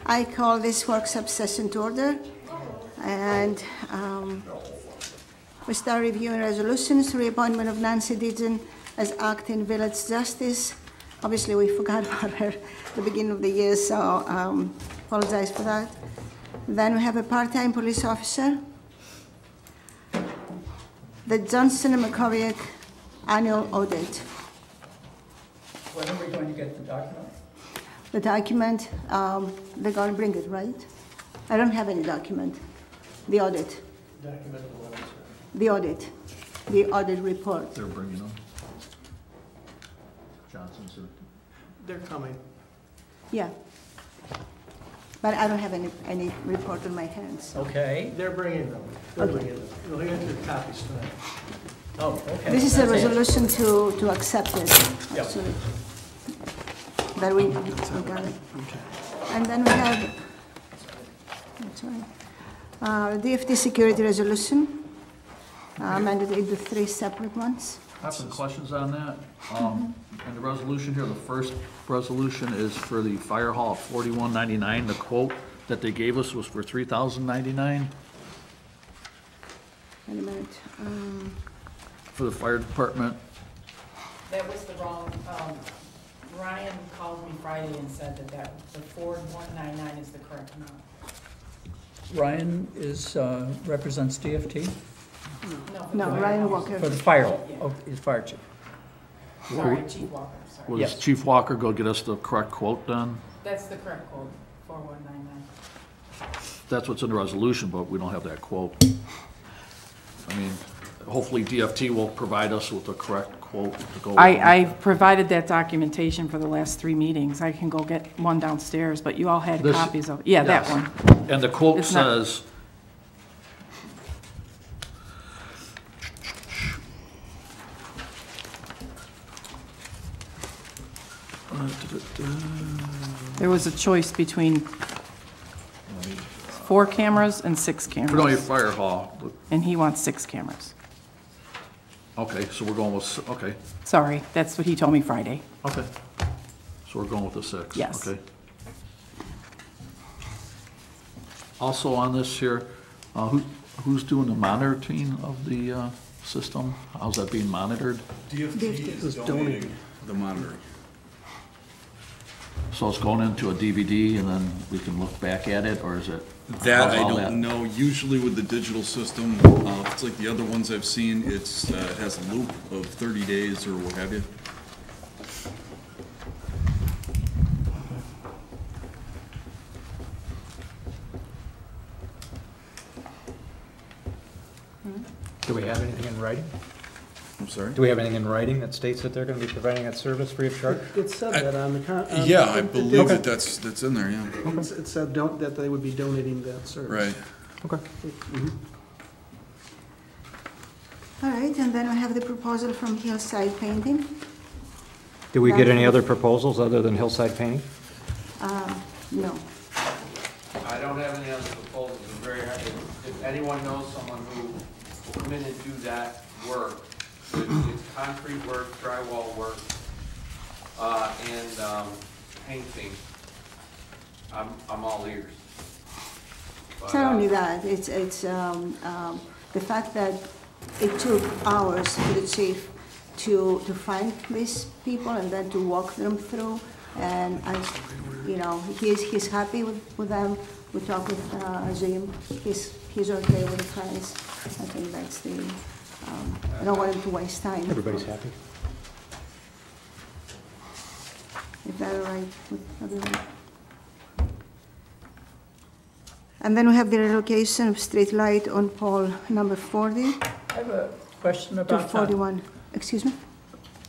I call this workshop session to order, and we start reviewing resolutions. Reappointment of Nancy Deaton as acting village justice. Obviously, we forgot about her at the beginning of the year, so apologize for that. Then we have a part-time police officer. The Johnson and McCoviak annual audit. When are we going to get the document? The document, they're going to bring it, right? I don't have any document. The audit. Document the audit. The audit report. They're bringing them. Johnson, sir. They're coming. Yeah. But I don't have any report in my hands. Okay. They're bringing them. They're bringing them. You'll get your copies tonight. Oh, okay. This is a That's it. resolution to accept it. Yep. So that we got it. And then we have, that's right, DFT security resolution, amended into 3 separate ones. I have some questions on that. And the resolution here, the first resolution is for the fire hall, $41.99. The quote that they gave us was for $3,099 Wait a minute. for the fire department. That was the wrong, Ryan called me Friday and said that the 4199 is the correct amount. Ryan is, represents DFT No, Ryan Walker. for the fire, oh, he's fire chief. Sorry, Chief Walker, sorry. Was Yes. Chief Walker go get us the correct quote then? That's the correct code, 4199. That's what's in the resolution, but we don't have that quote. I mean, hopefully DFT will provide us with the correct quote to go. I've provided that documentation for the last 3 meetings. I can go get one downstairs, but you all had This- copies of, yeah, that Yes. one. And the quote It's not- says, There was a choice between 4 cameras and 6 Fredonia cameras, Fire Hall. and he wants 6 cameras. Okay, so we're going with, okay, Sorry, that's what he told me Friday. okay. So we're going with the 6? Yes. Okay. Also on this here, who's doing the monitoring of the system? How's that being monitored? DFT is donating the monitoring. So it's going into a DVD and then we can look back at it, or is it? That how's I all don't know. Usually with the digital system, it's like the other ones I've seen, it has a loop of 30 days or what have you. Do we have anything in writing? I'm sorry? Do we have anything in writing that states that they're going to be providing that service free of charge? It said that on the. Yeah, I believe that that's in there, yeah. It said that they would be donating that service. Right. Okay. All right, and then we have the proposal from Hillside Painting. Do we get any other proposals other than Hillside Painting? No. I don't have any other proposals. I'm very happy. If anyone knows someone who will come in and do that work, it's concrete work, drywall work, and painting, I'm all ears. It's not only that, it's the fact that it took hours for the chief to find these people and then to walk them through. And you know, he's happy with them. We talked with Jim. He's okay with the price. I think that's the. I don't want him to waste time. Everybody's happy. Is that all right with everyone? And then we have the relocation of street light on pole number 40 I have a question to about that. 41. Excuse me?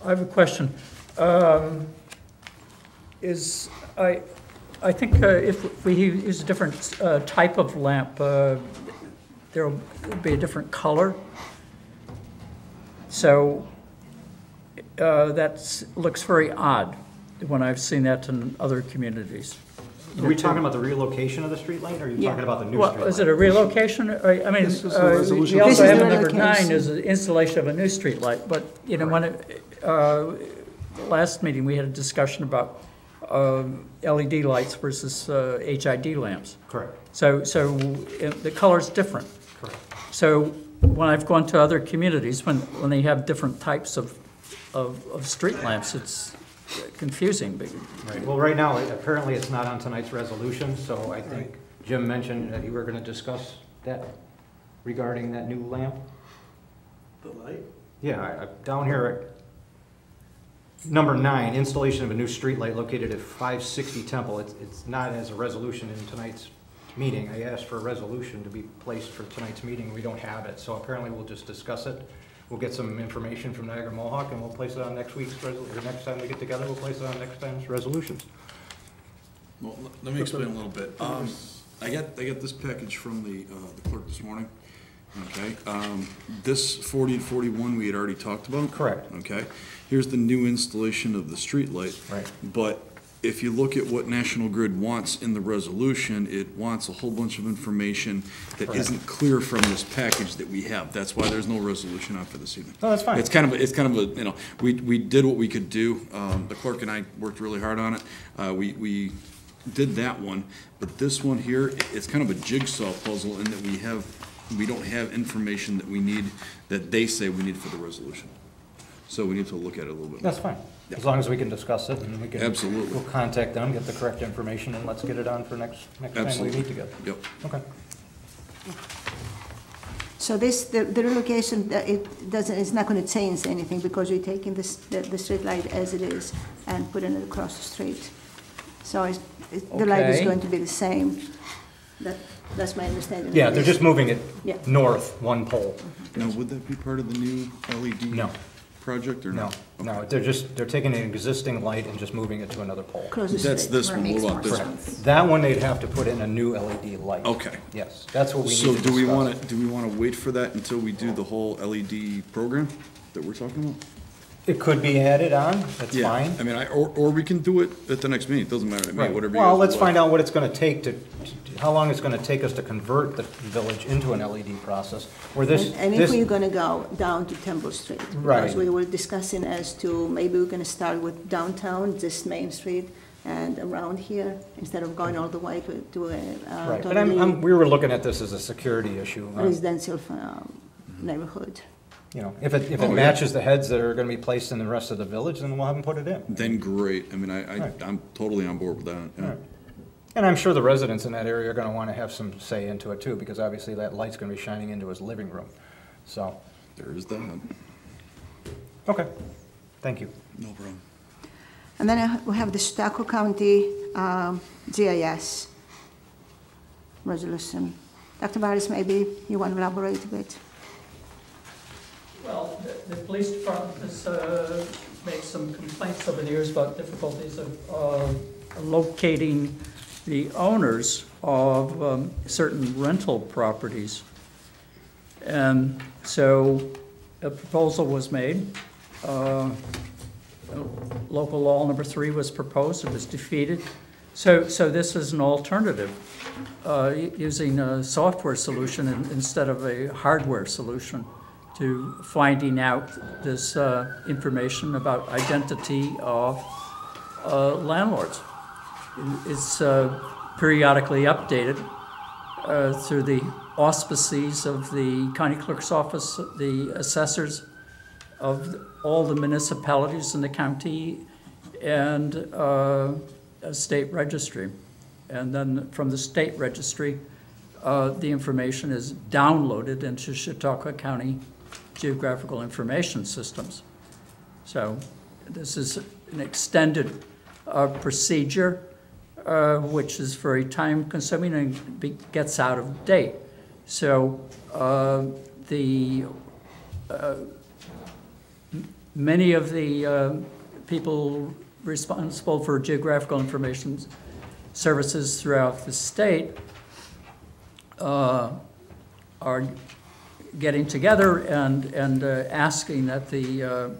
I have a question. I think if we use a different type of lamp, there will be a different color. So that looks very odd when I've seen that in other communities. Are we talking about the relocation of the streetlight, or are you Yeah. talking about the new Well, streetlight? is it a relocation? I mean, This is the resolution. we also This is have the a number 9 relocation. is the installation of a new street light. But, you know, when last meeting, we had a discussion about LED lights versus HID lamps. Correct. So the color's different. Correct. So when I've gone to other communities, when they have different types of street lamps, it's confusing. But Right. Well, right now, apparently it's not on tonight's resolution, so I think Jim mentioned that you were going to discuss that regarding that new lamp. The light? Yeah, down here, number 9, installation of a new streetlight located at 560 Temple. It's not as a resolution in tonight's meeting. I asked for a resolution to be placed for tonight's meeting. We don't have it, so apparently we'll just discuss it. We'll get some information from Niagara Mohawk, and we'll place it on next week's resolution, or next time we get together, we'll place it on next time's resolutions. Well, let me explain a little bit. I got this package from the clerk this morning. Okay, this 40 and 41 we had already talked about. Correct. Okay, here's the new installation of the street light. Right. But if you look at what National Grid wants in the resolution, it wants a whole bunch of information that Correct. isn't clear from this package that we have. That's why there's no resolution on for this evening. No, that's fine. It's kind of a, you know, we did what we could do. The clerk and I worked really hard on it. We did that one, but this one here, it's kind of a jigsaw puzzle in that we don't have information that we need, that they say we need for the resolution. So we need to look at it a little bit. That's fine, as long as we can discuss it, and we can. Absolutely. We'll contact them, get the correct information, and let's get it on for next time we Absolutely. meet together. Yep. Okay. So the relocation, it's not gonna change anything because we're taking the street light as it is and putting it across the street. So the light is Okay. going to be the same. That's my understanding. Yeah, they're just moving it Yeah. north, one pole. Now, would that be part of the new LED No. project or No, no? no, they're taking an existing light and just moving it to another pole. Across the That's street. this one. What about this one? Correct. That one, they'd have to put in a new LED light. Okay. Yes, that's what we need to So discuss. do we want to wait for that until we do the whole LED program that we're talking about? It could be added on, that's Yeah, fine. I mean, or we can do it at the next meeting. It doesn't matter to me, Right. whatever you Well, guys let's would find like. out what it's gonna take how long it's gonna take us to convert the village into an LED process, where this. And if we're gonna go down to Temple Street. Right. Because we were discussing as to, maybe we're gonna start with downtown, this Main Street, and around here, instead of going all the way to a Right, but totally we were looking at this as a security issue. residential neighborhood. You know, if it Oh, yeah. matches the heads that are gonna be placed in the rest of the village, then we'll have them put it in. Then great. I mean, Right. I'm totally on board with that. Yeah. Right. And I'm sure the residents in that area are gonna wanna have some say into it too, because obviously that light's gonna be shining into his living room. So, There is that. okay, thank you. No problem. And then we have the Chautauqua County GIS resolution. Dr. Barris, maybe you want to elaborate a bit? Well, the police department has made some complaints over the years about difficulties of locating the owners of certain rental properties. And so a proposal was made. Local law number 3 was proposed, it was defeated. So this is an alternative, using a software solution instead of a hardware solution to finding out this information about identity of landlords. It's periodically updated through the auspices of the county clerk's office, the assessors of all the municipalities in the county, and a state registry. And then from the state registry, the information is downloaded into Chautauqua County Geographical Information Systems. So this is an extended procedure, which is very time-consuming and gets out of date. So many of the people responsible for geographical information services throughout the state are getting together and asking that the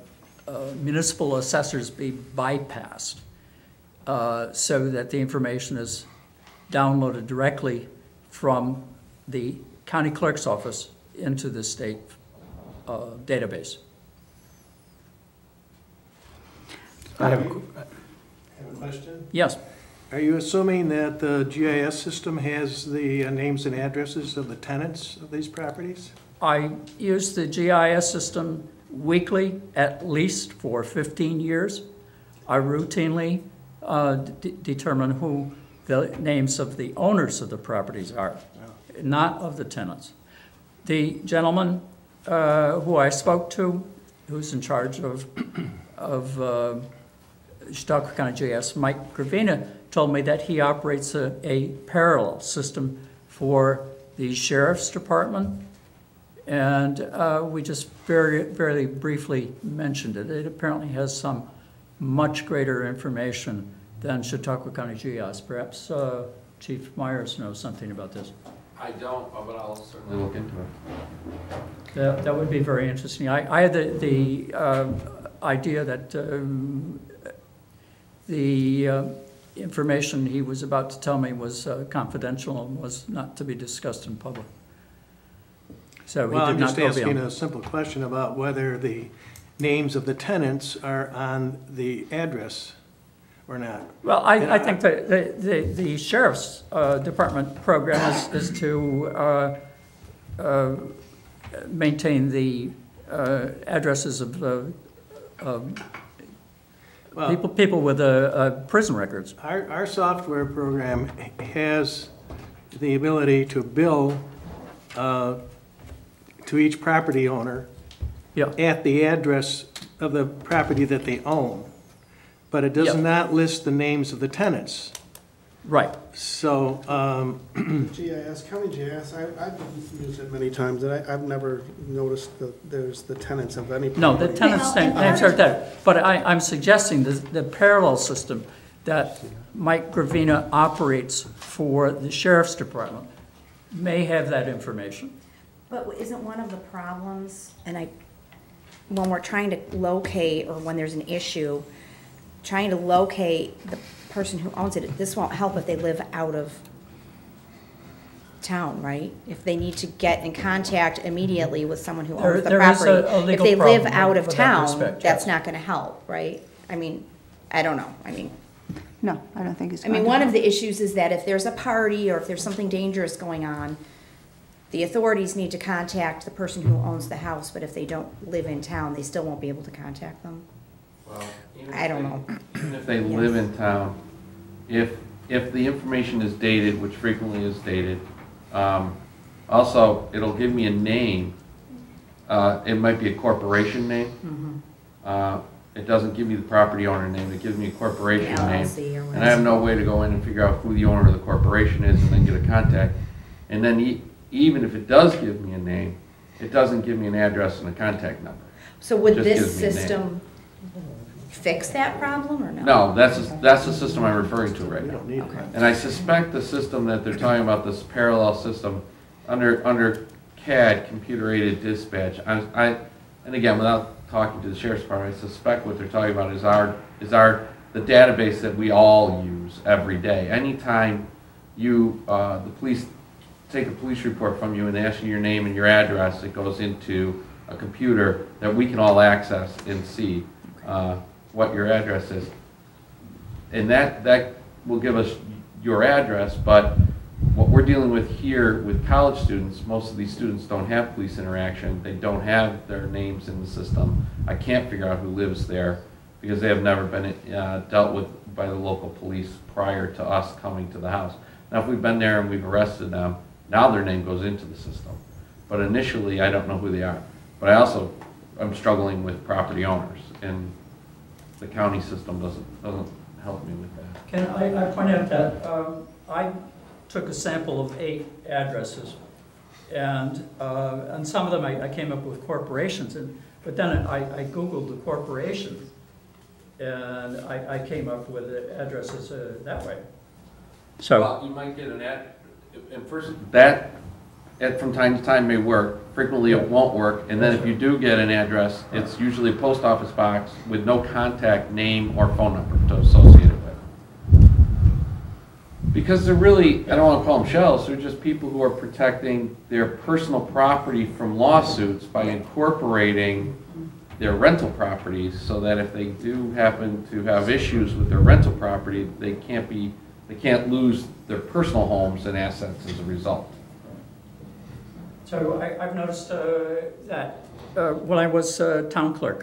municipal assessors be bypassed so that the information is downloaded directly from the county clerk's office into the state database. I have question. Yes, Are you assuming that the GIS system has the names and addresses of the tenants of these properties? I use the GIS system weekly, at least for 15 years. I routinely determine who the names of the owners of the properties are, not of the tenants. The gentleman who I spoke to, who's in charge of Chautauqua County GIS, Mike Gravina, told me that he operates a parallel system for the sheriff's department, and we just very briefly mentioned it. It apparently has some much greater information than Chautauqua County GIS. Perhaps Chief Myers knows something about this. I don't, but I'll certainly look into it. That would be very interesting. I had the idea that the information he was about to tell me was confidential and was not to be discussed in public. So he Well, did I'm not just go asking beyond. a simple question about whether the names of the tenants are on the address or not. Well, I think that the sheriff's department program is to maintain the addresses of Well, people with prison records. Our software program has the ability to bill to each property owner Yeah, at the address of the property that they own, but it does Yeah. not list the names of the tenants. right. So, GIS, county GIS, I've used it many times, and I've never noticed that there's the tenants of any. No, the property. tenants' names are there. But I'm suggesting the parallel system that Mike Gravina operates for the sheriff's department may have that information. But isn't one of the problems, when we're trying to locate, or when there's an issue, trying to locate the person who owns it, this won't help if they live out of town, right? If they need to get in contact immediately with someone who owns the There is property. a legal If they live problem out of with that town, respect, that's yes. not gonna help, right? I mean, I don't know, No, I don't think it's I going mean, to one of help. the issues is that if there's a party or if there's something dangerous going on, the authorities need to contact the person who owns the house, but if they don't live in town, they still won't be able to contact them. Well, even I if don't they- know. Even if they live in town, if the information is dated, which frequently is dated, also, it'll give me a name. It might be a corporation name. It doesn't give me the property owner name, it gives me a corporation The name. LLC or And I have no way to go in and figure out who the owner of the corporation is and then get a contact. And then even if it does give me a name, it doesn't give me an address and a contact number. So would Just this gives me a name. system fix that problem or no? No, that's the system I'm referring to right we now. don't need it. And I suspect the system that they're talking about, this parallel system, under CAD, computer-aided dispatch, and again, without talking to the sheriff's department, I suspect what they're talking about is the database that we all use every day. Anytime the police take a police report from you and they ask you your name and your address, it goes into a computer that we can all access and see what your address is. And that will give us your address, but what we're dealing with here with college students, most of these students don't have police interaction. They don't have their names in the system. I can't figure out who lives there because they have never been dealt with by the local police prior to us coming to the house. Now, if we've been there and we've arrested them, now their name goes into the system. But initially, I don't know who they are. But I'm struggling with property owners, and the county system doesn't help me with that. Can I point out that I took a sample of 8 addresses, and some of them I came up with corporations, but then I Googled the corporation, and I came up with the addresses that way. So, Well, you might get and first, that from time to time may work. Frequently it won't work, and then if you do get an address, it's usually a post office box with no contact name or phone number to associate it with. Because they're really, I don't want to call them shells, they're just people who are protecting their personal property from lawsuits by incorporating their rental properties, so that if they do happen to have issues with their rental property, they can't lose their personal homes and assets as a result. So I've noticed that when I was town clerk,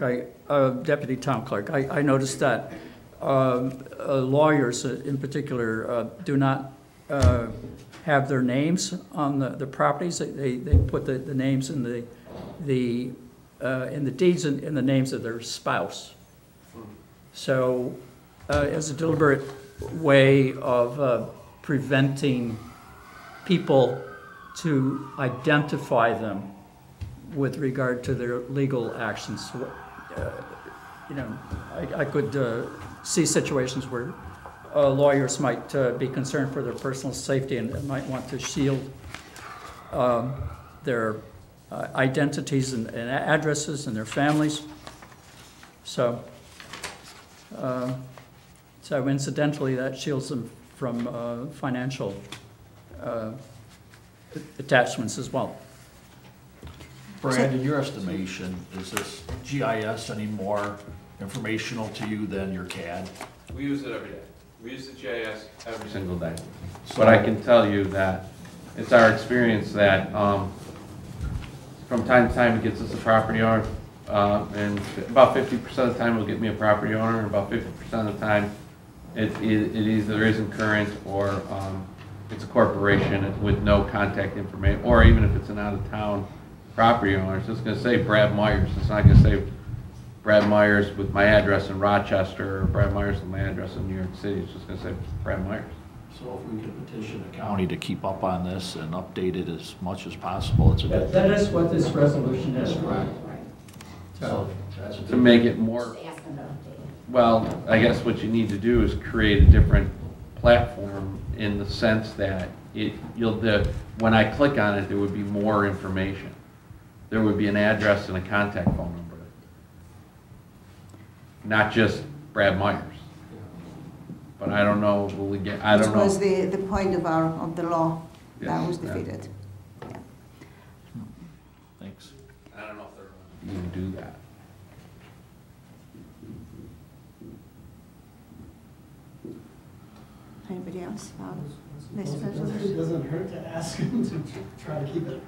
deputy town clerk, I noticed that lawyers in particular do not have their names on the properties. They put the names in the deeds in the names of their spouse. So as a deliberate way of preventing people to identify them with regard to their legal actions. You know, I could see situations where lawyers might be concerned for their personal safety and might want to shield their identities and addresses and their families. So incidentally, that shields them from financial attachments as well. Brad, in your estimation, is this GIS any more informational to you than your CAD? We use it every day. We use the GIS every single day. But I can tell you that it's our experience that from time to time it gets us a property owner, and about 50% of the time it'll get me a property owner, and about 50% of the time it either isn't current or it's a corporation with no contact information, or even if it's an out-of-town property owner, it's just going to say Brad Myers. It's not going to say Brad Myers with my address in Rochester or Brad Myers with my address in New York City. It's just going to say Brad Myers. So if we could petition the county to keep up on this and update it as much as possible, it's a good thing. That is what this resolution is. Right. So that's a To good make it more, well, I guess what you need to do is create a different platform in the sense that when I click on it, there would be more information. There would be an address and a contact phone number, not just Brad Myers. But I don't know, will we get, I don't know. Which was the point of the law that Yes, was yeah. defeated. Yeah. Thanks. I don't know if they're going to do that. Anybody else about this It resolution? doesn't hurt to ask him to try to keep it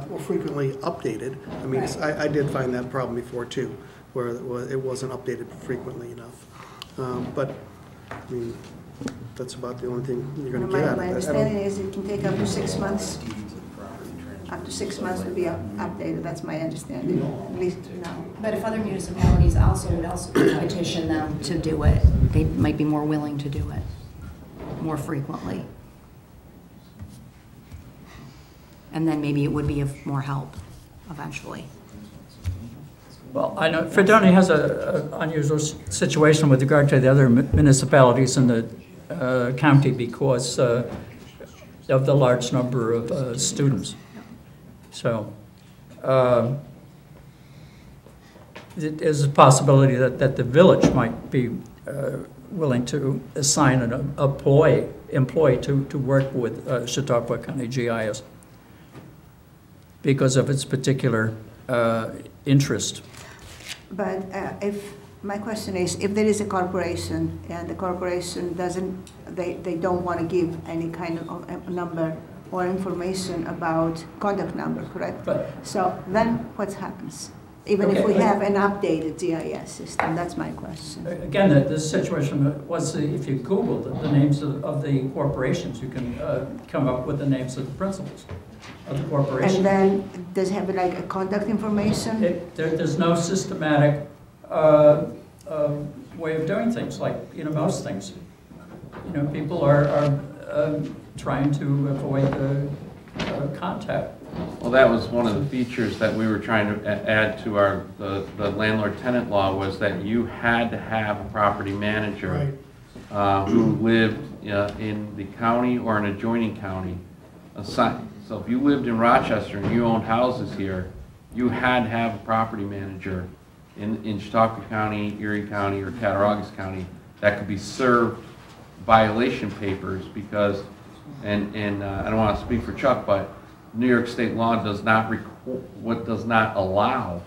more frequently updated. I mean, I did find that problem before too, where it wasn't updated frequently enough. But, I mean, that's about the only thing you're gonna get out of it. My understanding is it can take up to 6 months. Up to 6 months to be updated, that's my understanding, at least now. But if other municipalities would also petition them to do it, they might be more willing to do it more frequently. And then maybe it would be of more help eventually. Well, I know Fredonia has an unusual situation with regard to the other municipalities in the county because of the large number of students. So there's a possibility that the village might be willing to assign an employee to work with Chautauqua County GIS because of its particular interest. But my question is, if there is a corporation and the corporation they don't want to give any kind of a number or information about contact number, correct? But- So then what happens? Even if Okay, we but- have an updated GIS system, that's my question. Again, the situation was if you Google the names of the corporations, you can come up with the names of the principals of the corporation. And then does it have like a contact information? There's no systematic way of doing things like, most things. People are trying to avoid contact. Well, that was one of the features that we were trying to add to the landlord-tenant law, was that you had to have a property manager who lived in the county or an adjoining county assigned. So if you lived in Rochester and you owned houses here, you had to have a property manager in Chautauqua County, Erie County, or Cattaraugus County that could be served violation papers because, and I don't want to speak for Chuck, but New York state law does not allow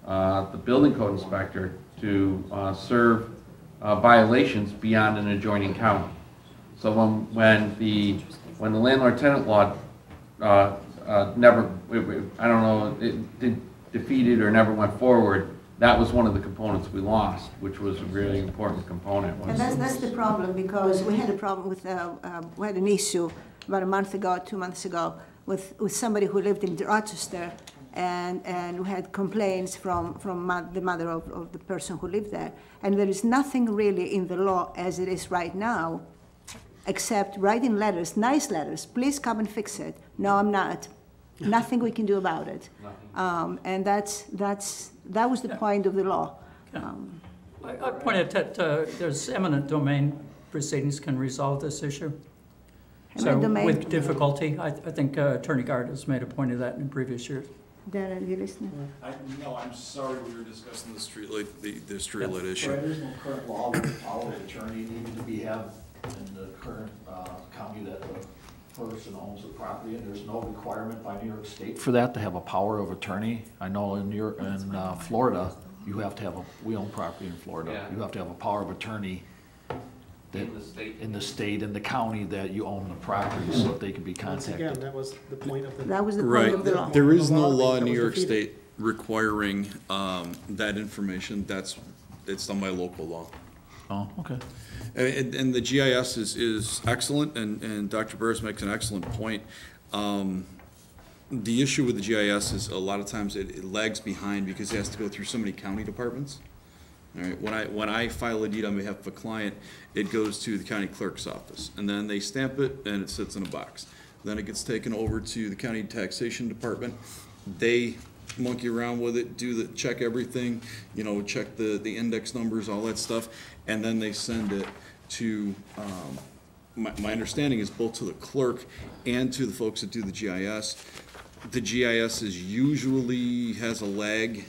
the building code inspector to serve violations beyond an adjoining county. So when the landlord-tenant law never, I don't know, it did defeated or never went forward, that was one of the components we lost, which was a really important component. And that's the problem, because we had a problem with, we had an issue about a month ago, 2 months ago, with somebody who lived in Rochester, and we had complaints from the mother of the person who lived there. And there is nothing really in the law as it is right now, except writing letters, nice letters, please come and fix it. No, I'm not. Nothing we can do about it. And that was the point of the law. I pointed that there's eminent domain proceedings can resolve this issue. So with difficulty, I think Attorney Gard has made a point of that in previous years. Darren, you listening? No, I'm sorry, we were discussing the streetlight, the streetlight issue. Right, there's no current law with the power of attorney needing to be have in the current county that the person owns the property, and there's no requirement by New York State for that to have a power of attorney. I know in Florida, you have to have we own property in Florida. Yeah. You have to have a power of attorney that in the state, in the county that you own the property, so that they can be Once contacted. again, that was the point of the. That was the point Right, of the law. there is The no law law that in New was York defeated. State requiring that information. It's done by local law. Oh, okay. And the GIS is excellent, and Dr. Burris makes an excellent point. The issue with the GIS is a lot of times it lags behind because it has to go through so many county departments. All right, when I file a deed on behalf of a client, it goes to the county clerk's office, and then they stamp it, and it sits in a box. Then it gets taken over to the county taxation department. They monkey around with it, check everything, check the index numbers, all that stuff, and then they send it to, my understanding is both to the clerk and to the folks that do the GIS. The GIS usually has a lag.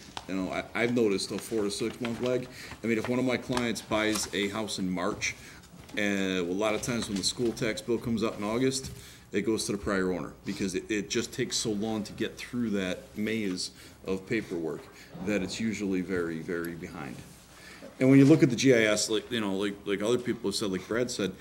I've noticed a 4 to 6 month lag. I mean, if one of my clients buys a house in March, and a lot of times when the school tax bill comes out in August, it goes to the prior owner because it just takes so long to get through that maze of paperwork that it's usually very, very behind. And when you look at the GIS, like other people have said, like Brad said,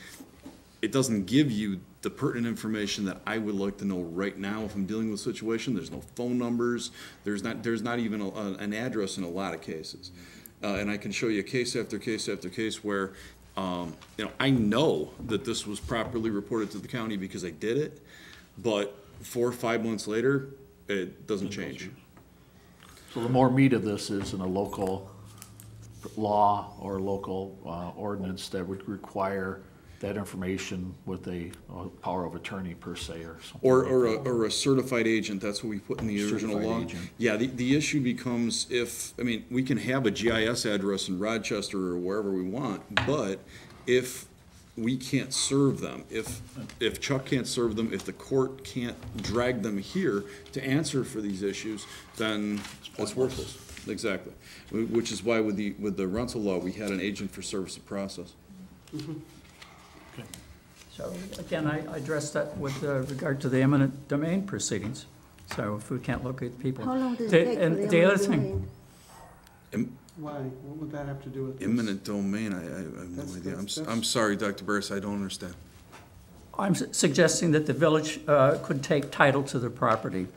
it doesn't give you the pertinent information that I would like to know right now if I'm dealing with a situation. There's no phone numbers. There's not even an address in a lot of cases. And I can show you case after case after case where, I know that this was properly reported to the county because I did it, but 4 or 5 months later, it doesn't change. So the more meat of this is in a local law or local ordinance that would require that information with a power of attorney per se or something. Or a certified agent, that's what we put in the original Certified law. agent. Yeah, the issue becomes we can have a GIS address in Rochester or wherever we want, but if we can't serve them, if Chuck can't serve them, if the court can't drag them here to answer for these issues, then it's worthless. Exactly. Which is why with the rental law, we had an agent for service of process. Mm-hmm. So again, I addressed that with regard to the eminent domain proceedings. So if we can't locate the people. How long does it take for And the the other eminent thing, Why? What would that have to do with this? Eminent domain, I have no idea. I'm sorry, Dr. Burris, I don't understand. I'm suggesting that the village could take title to the property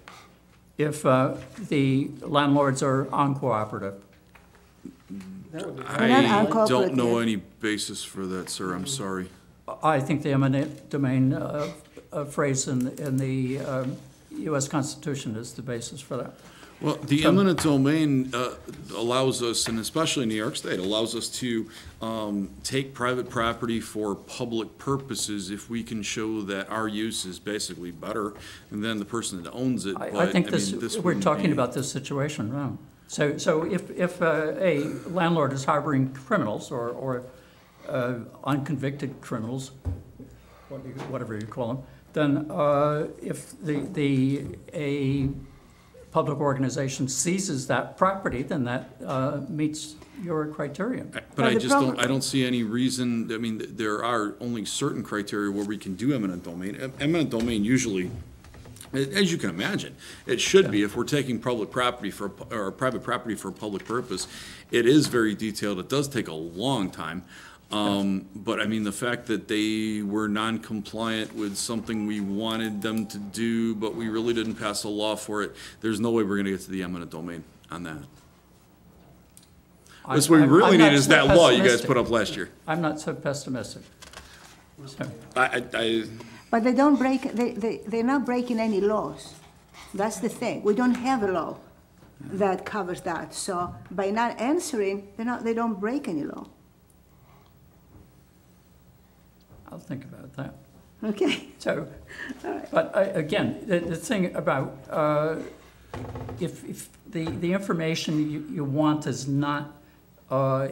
if the landlords are uncooperative. That would be We're not I don't know uncooperative. any basis for that, sir, I'm sorry. I think the eminent domain phrase in the U.S. Constitution is the basis for that. Well, the eminent domain allows us, and especially in New York State, allows us to take private property for public purposes if we can show that our use is basically better than the person that owns it. I think this we're wouldn't talking be- about this situation wrong. So if a landlord is harboring criminals or unconvicted criminals, whatever you call them, then if a public organization seizes that property, then that meets your criterion. But I just don't, I don't see any reason, I mean, there are only certain criteria where we can do eminent domain. Eminent domain usually As you can imagine, it should be, if we're taking public property or private property for a public purpose, it is very detailed, it does take a long time. But I mean, the fact that they were non-compliant with something we wanted them to do, but we really didn't pass a law for it, there's no way we're gonna get to the eminent domain on that. That's what we really need is that law you guys put up last year. I'm not so pessimistic. So, But they don't break, they're not breaking any laws. That's the thing. We don't have a law that covers that. So by not answering, they don't break any law. I'll think about that. Okay? So, but again, the thing about, if the information you want is not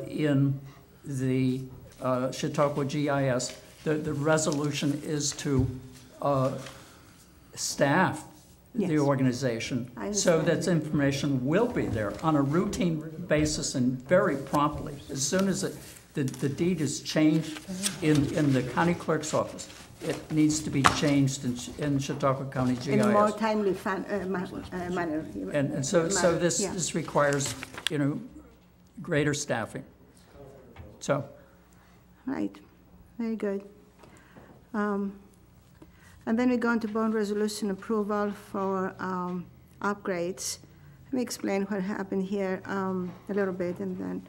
in the Chautauqua GIS, the resolution is to staff the Yes. organization I so understand. that information will be there on a routine basis and very promptly. As soon as the deed is changed in the county clerk's office, it needs to be changed in Chautauqua County GIS. In a more timely manner. And so this Yeah. this requires, greater staffing. So, Right, very good. And then we go on to bond resolution approval for upgrades. Let me explain what happened here a little bit, and then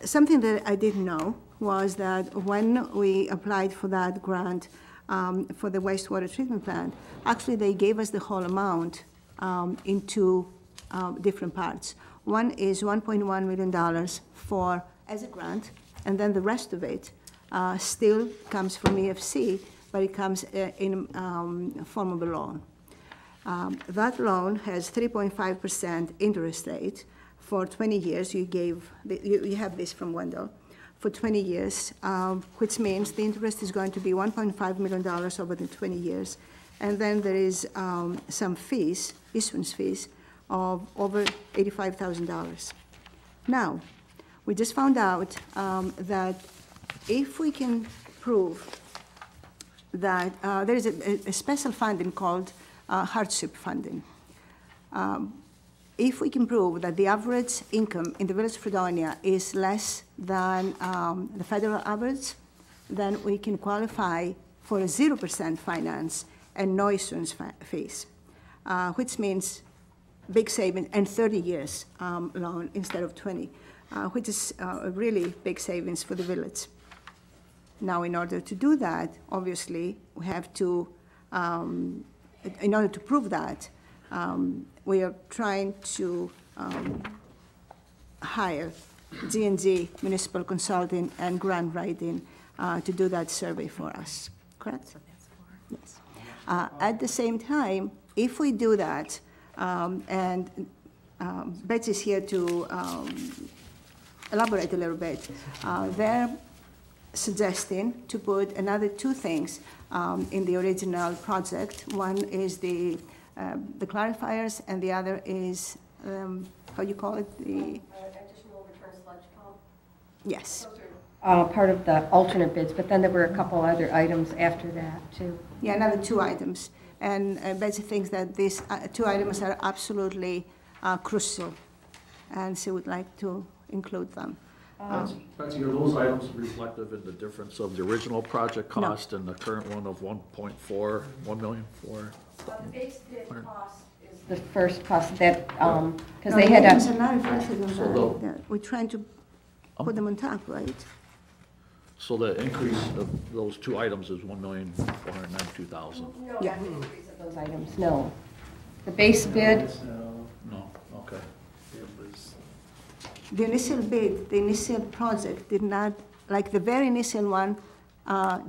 something that I didn't know was that when we applied for that grant for the wastewater treatment plant, actually they gave us the whole amount in two different parts. One is $1.1 million as a grant, and then the rest of it still comes from EFC, but it comes in form of a loan. That loan has 3.5% interest rate for 20 years. You have this from Wendell. For 20 years, which means the interest is going to be $1.5 million over the 20 years. And then there is some fees, issuance fees, of over $85,000. Now, we just found out that if we can prove that there is a special funding called hardship funding. If we can prove that the average income in the village of Fredonia is less than the federal average, then we can qualify for a 0% finance and no issuance fees, which means big savings and 30 years loan instead of 20, which is a really big savings for the village. Now, in order to do that, obviously, we have to, in order to prove that, we are trying to hire G&G Municipal Consulting and Grant Writing to do that survey for us, correct? Yes. At the same time, if we do that, and Betsy's here to elaborate a little bit, they're suggesting to put another two things in the original project. One is the clarifiers, and the other is, how you call it? The additional return sludge pump. Yes. Part of the alternate bids, but then there were a couple other items after that, too. Yeah, another two items. And Betsy thinks that these two items are absolutely crucial, and she would like to include them. Betsy, are those items reflective in the difference of the original project cost and the current one of 1 million for? The base bid cost is the first cost that, because No, they the had items a, are not reflected on So that. We're trying to put them on top, right? So the increase of those two items is 1,492,000. no, Yeah. not the increase of those items, no. The base bid, No, okay. The initial bid, the initial project did not, like the very initial one,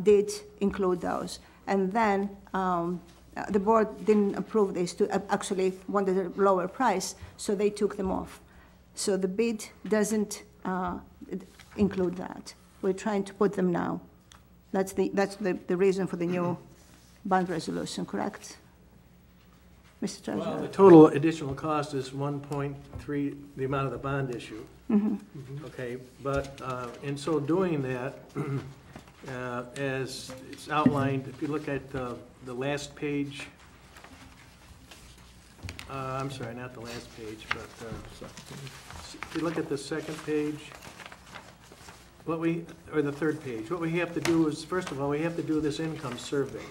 did include those. And then the board didn't approve this, actually wanted a lower price, so they took them off. So the bid doesn't include that. We're trying to put them now. That's the reason for the new bond resolution, correct? Mr. Treasurer? Well, the total additional cost is 1.3, the amount of the bond issue. Okay, but in so doing that, as it's outlined, if you look at the last page, I'm sorry, not the last page, but if you look at the second page, or the third page, what we have to do is, first of all, we have to do this income survey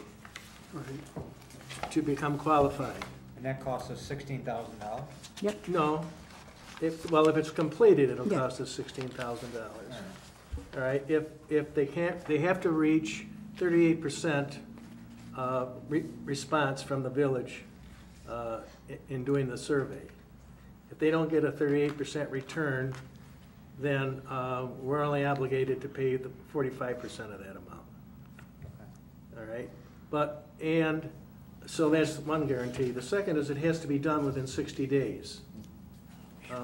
to become qualified. And that costs us $16,000? Yep. No, if it's completed, it'll Yeah. cost us $16,000. All right, if they can't, they have to reach 38% response from the village in doing the survey. If they don't get a 38% return, then we're only obligated to pay the 45% of that amount. All right, so that's one guarantee. The second is it has to be done within 60 days. We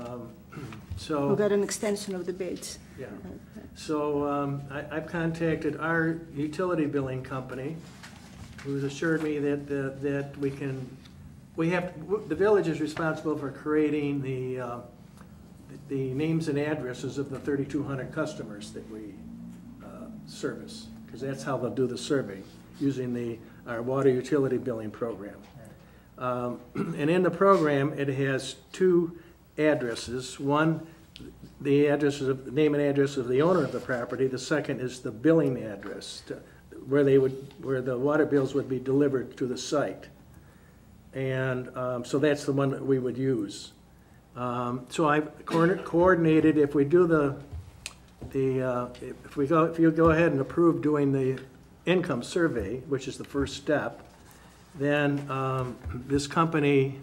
got an extension of the bids. Yeah. So I've contacted our utility billing company, who's assured me that the village is responsible for creating the names and addresses of the 3,200 customers that we service, because that's how they'll do the survey, using our water utility billing program. And in the program, it has two addresses. One, the name and address of the owner of the property. The second is the billing address, where the water bills would be delivered to the site. And so that's the one that we would use. So I've coordinated, if you go ahead and approve doing the income survey, which is the first step, then this company,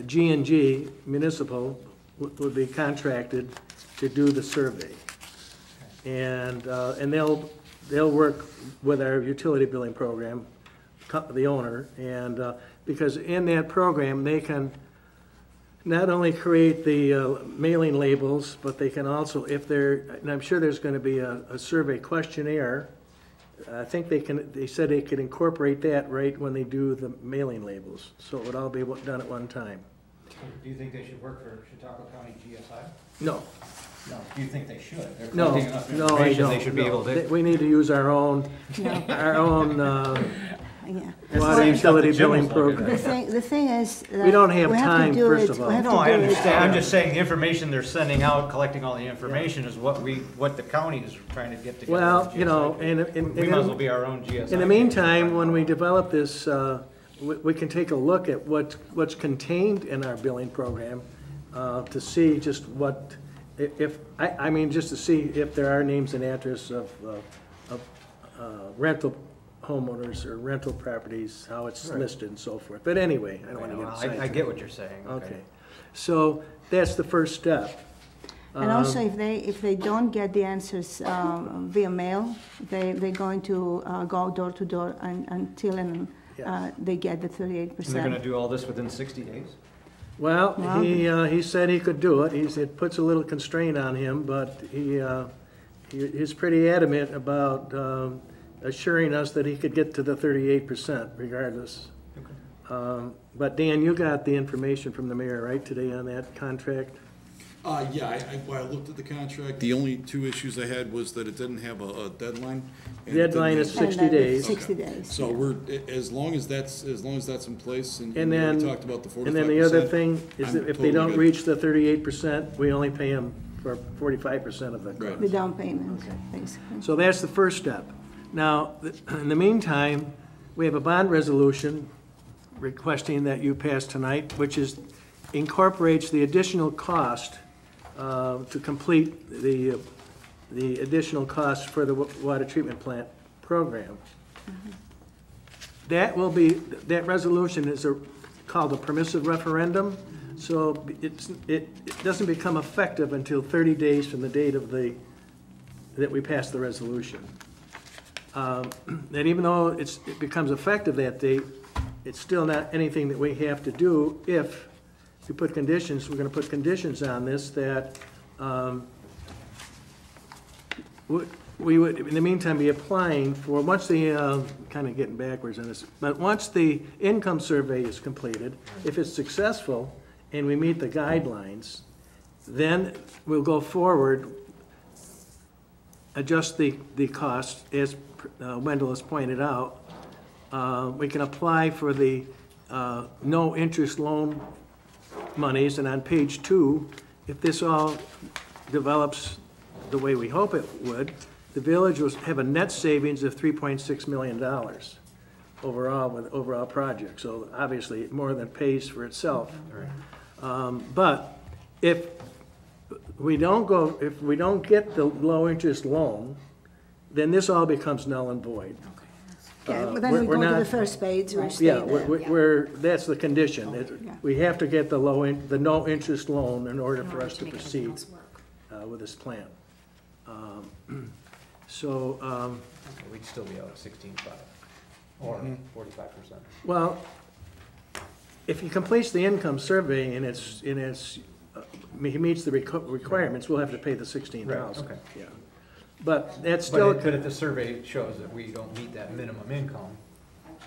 G&G Municipal, would be contracted to do the survey. And they'll work with our utility billing program, the owner, and because in that program, they can not only create the mailing labels, but they can also, and I'm sure there's going to be a survey questionnaire. I think they said they could incorporate that right when they do the mailing labels, so it would all be done at one time. Do you think they should work for Chautauqua County GSI? No. No. Do you think they should? They're No, collecting enough no, I information, don't. they should be able to. We need to use our own Yeah. water utility billing Jim was looking program. The thing is that We don't have we time, to do first it- of all. we have to No, I do it, understand, I'm just saying the information they're sending out, collecting all the information is what the county is trying to get together. Well, with you know, GSI. We might as well be our own GSI. in the meantime, when we develop this, we can take a look at what's contained in our billing program to see just what, just to see if there are names and address of rental homeowners or rental properties, how it's Right. listed and so forth. But anyway, I don't want to get I sidetracked. get what you're saying. Okay, so that's the first step. And also, if they don't get the answers via mail, they're going to go door to door until they get the 38%. And they're gonna do all this within 60 days? Well, Well- he said he could do it. It puts a little constraint on him, but he's pretty adamant about assuring us that he could get to the 38% regardless. But Dan, you got the information from the mayor, right, today on that contract? Yeah, I looked at the contract. The only two issues I had was that it didn't have a deadline. and it Deadline didn't is have- 60 days. 60 days. So yeah. as long as that's in place, and And we already then, talked about the 45%. and then the other thing is that I'm if they totally don't good. reach the 38%, we only pay them for 45% of the Right. cost. The down payment, basically. So that's the first step. Now, in the meantime, we have a bond resolution requesting that you pass tonight, which incorporates the additional cost to complete the additional cost for the water treatment plant program. That resolution is called a permissive referendum, so it doesn't become effective until 30 days from the date that we pass the resolution. That even though it becomes effective that date, it's still not anything that we have to do if we put conditions. We're going to put conditions on this that we would, in the meantime, be applying for, once the, kind of getting backwards on this, but once the income survey is completed, if it's successful and we meet the guidelines, then we'll go forward adjust the cost, as Wendell has pointed out. We can apply for the no-interest loan monies, and on page 2, if this all develops the way we hope it would, the village will have a net savings of $3.6 million overall with the overall project. So obviously, it more than pays for itself. But if we don't get the low-interest loan, then this all becomes null and void. Yeah, but then we we're go to not- the first page, we Yeah, stay there. that's the condition. Yeah. We have to get the the no-interest loan in order for us to proceed with this plan. We'd still be out at 16.5 or 45%. Well, if he completes the income survey and he meets the requirements, we'll have to pay the $16,000. Right, okay. Yeah. But that's still, But if the survey shows that we don't meet that minimum income,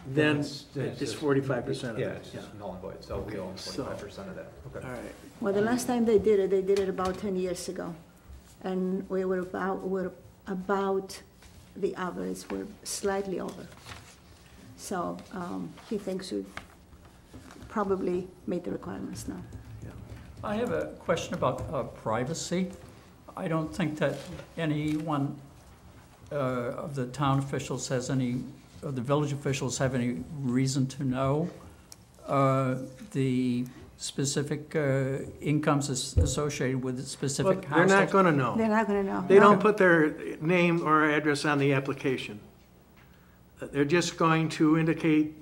then it's it's just- 45% of yeah, it. it's just null and void, so we own 45% of that. Okay. All right. Well, the last time they did it about 10 years ago. And we were about the average, we're slightly over. So he thinks we probably meet the requirements now. I have a question about privacy. I don't think that anyone of the town officials has any, or the village officials have any reason to know the specific incomes associated with specific Well, households. they're not going to know. They're not gonna know. They don't put their name or address on the application. They're just going to indicate,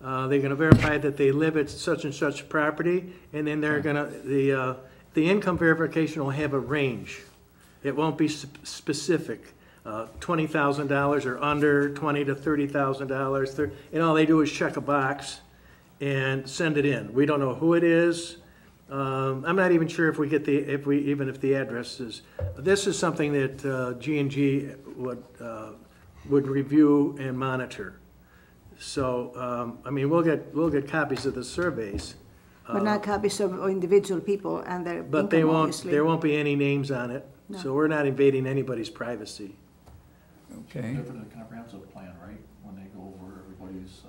they're going to verify that they live at such and such property, and then they're going to, the income verification will have a range. It won't be specific, $20,000 or under, $20,000 to $30,000. And all they do is check a box and send it in. We don't know who it is. I'm not even sure if we get even if the address is. This is something that G&G would review and monitor. So, I mean, we'll get copies of the surveys. But not copies of individual people and their income, But obviously. there won't be any names on it, so we're not invading anybody's privacy. Okay. Different than the comprehensive plan, right? When they go over everybody's,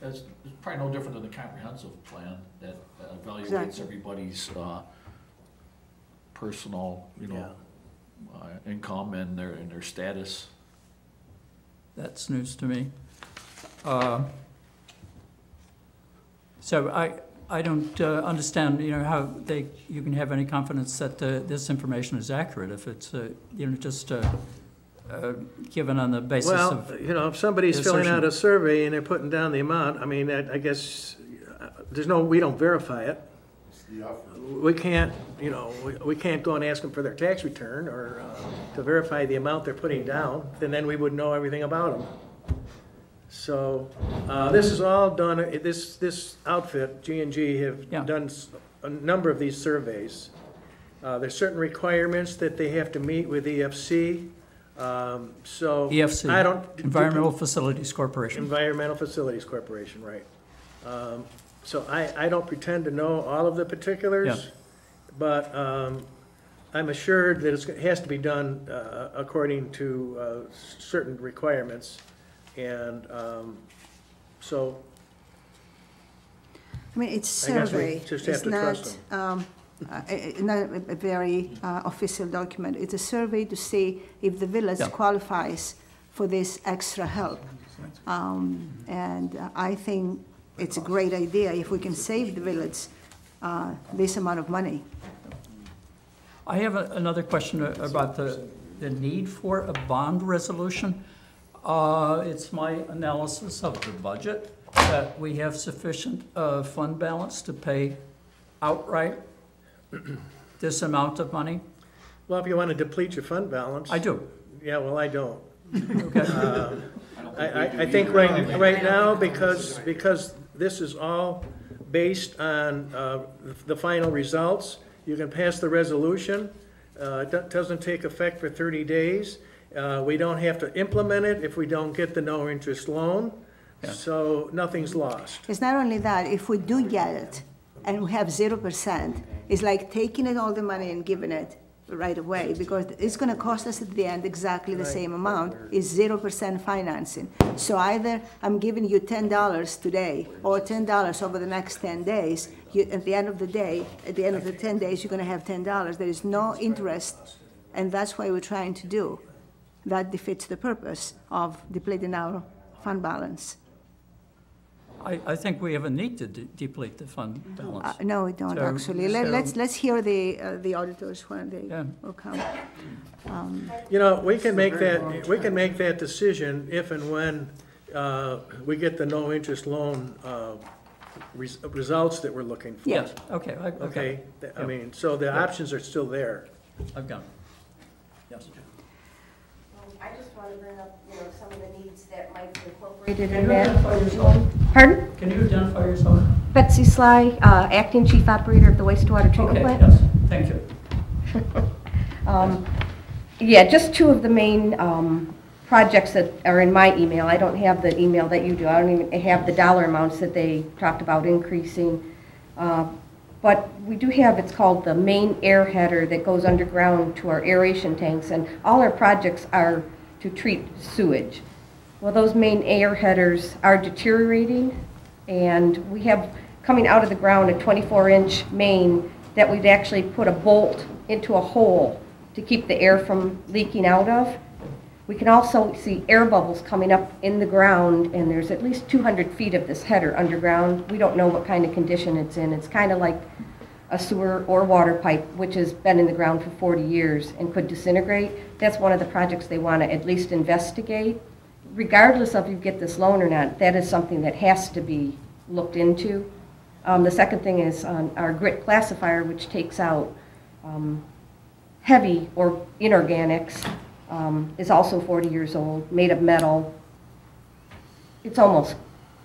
it's probably no different than the comprehensive plan that evaluates Exactly. everybody's personal, income and their status. That's news to me. So I don't understand, how you can have any confidence that this information is accurate if it's, just given on the basis of. Well, if somebody's filling out a survey and they're putting down the amount, I mean, I guess, we don't verify it. We can't, we can't go and ask them for their tax return or to verify the amount they're putting down, and then we would know everything about them. So, this is all done, this outfit, G&G, have done a number of these surveys. There's certain requirements that they have to meet with EFC, so. EFC, I don't. Environmental Facilities Corporation. Environmental Facilities Corporation, right. So I don't pretend to know all of the particulars, but I'm assured that it has to be done according to certain requirements. And so. I mean, it's I guess we survey. just have It's to trust not a very official document. It's a survey to see if the village qualifies for this extra help. And I think it's a great idea if we can save the village this amount of money. I have another question about the need for a bond resolution. It's my analysis of the budget that we have sufficient fund balance to pay outright this amount of money. Well, if you want to deplete your fund balance. I do. Yeah, well, I don't. Okay. I think right now, because this is all based on the final results, you can pass the resolution. It doesn't take effect for 30 days. We don't have to implement it if we don't get the no-interest loan, so nothing's lost. It's not only that, if we do get it and we have 0%, it's like taking it all the money and giving it right away, because it's gonna cost us at the end exactly the same amount, is 0% financing. So either I'm giving you $10 today, or $10 over the next 10 days, at the end of the day, at the end of the 10 days, you're gonna have $10. There is no interest, and that's what we're trying to do. That defeats the purpose of depleting our fund balance. I think we have a need to deplete the fund balance. No, we don't, So- actually. Let's hear the auditors when they Yeah. will come. You know, we can make that decision if and when we get the no-interest loan results that we're looking for. Yes, okay, Okay, I Yeah. mean, so the options are still there. I've got it. Yes. I just want to bring up, some of the needs that might be Can incorporated in you that. identify yourself? Pardon? Can you identify yourself? Betsy Sly, Acting Chief Operator of the wastewater treatment Okay, plant. yes, thank you. Yeah, just two of the main projects that are in my email. I don't have the email that you do. I don't even have the dollar amounts that they talked about increasing. But we do have, it's called the main air header that goes underground to our aeration tanks, and all our projects are to treat sewage. Well, those main air headers are deteriorating, and we have coming out of the ground a 24-inch main that we'd actually put a bolt into a hole to keep the air from leaking out of. We can also see air bubbles coming up in the ground, and there's at least 200 feet of this header underground. We don't know what kind of condition it's in. It's kind of like a sewer or water pipe, which has been in the ground for 40 years and could disintegrate. That's one of the projects they want to at least investigate. Regardless of if you get this loan or not, that is something that has to be looked into. The second thing is on our grit classifier, which takes out heavy or inorganics, is also 40 years old, made of metal. It's almost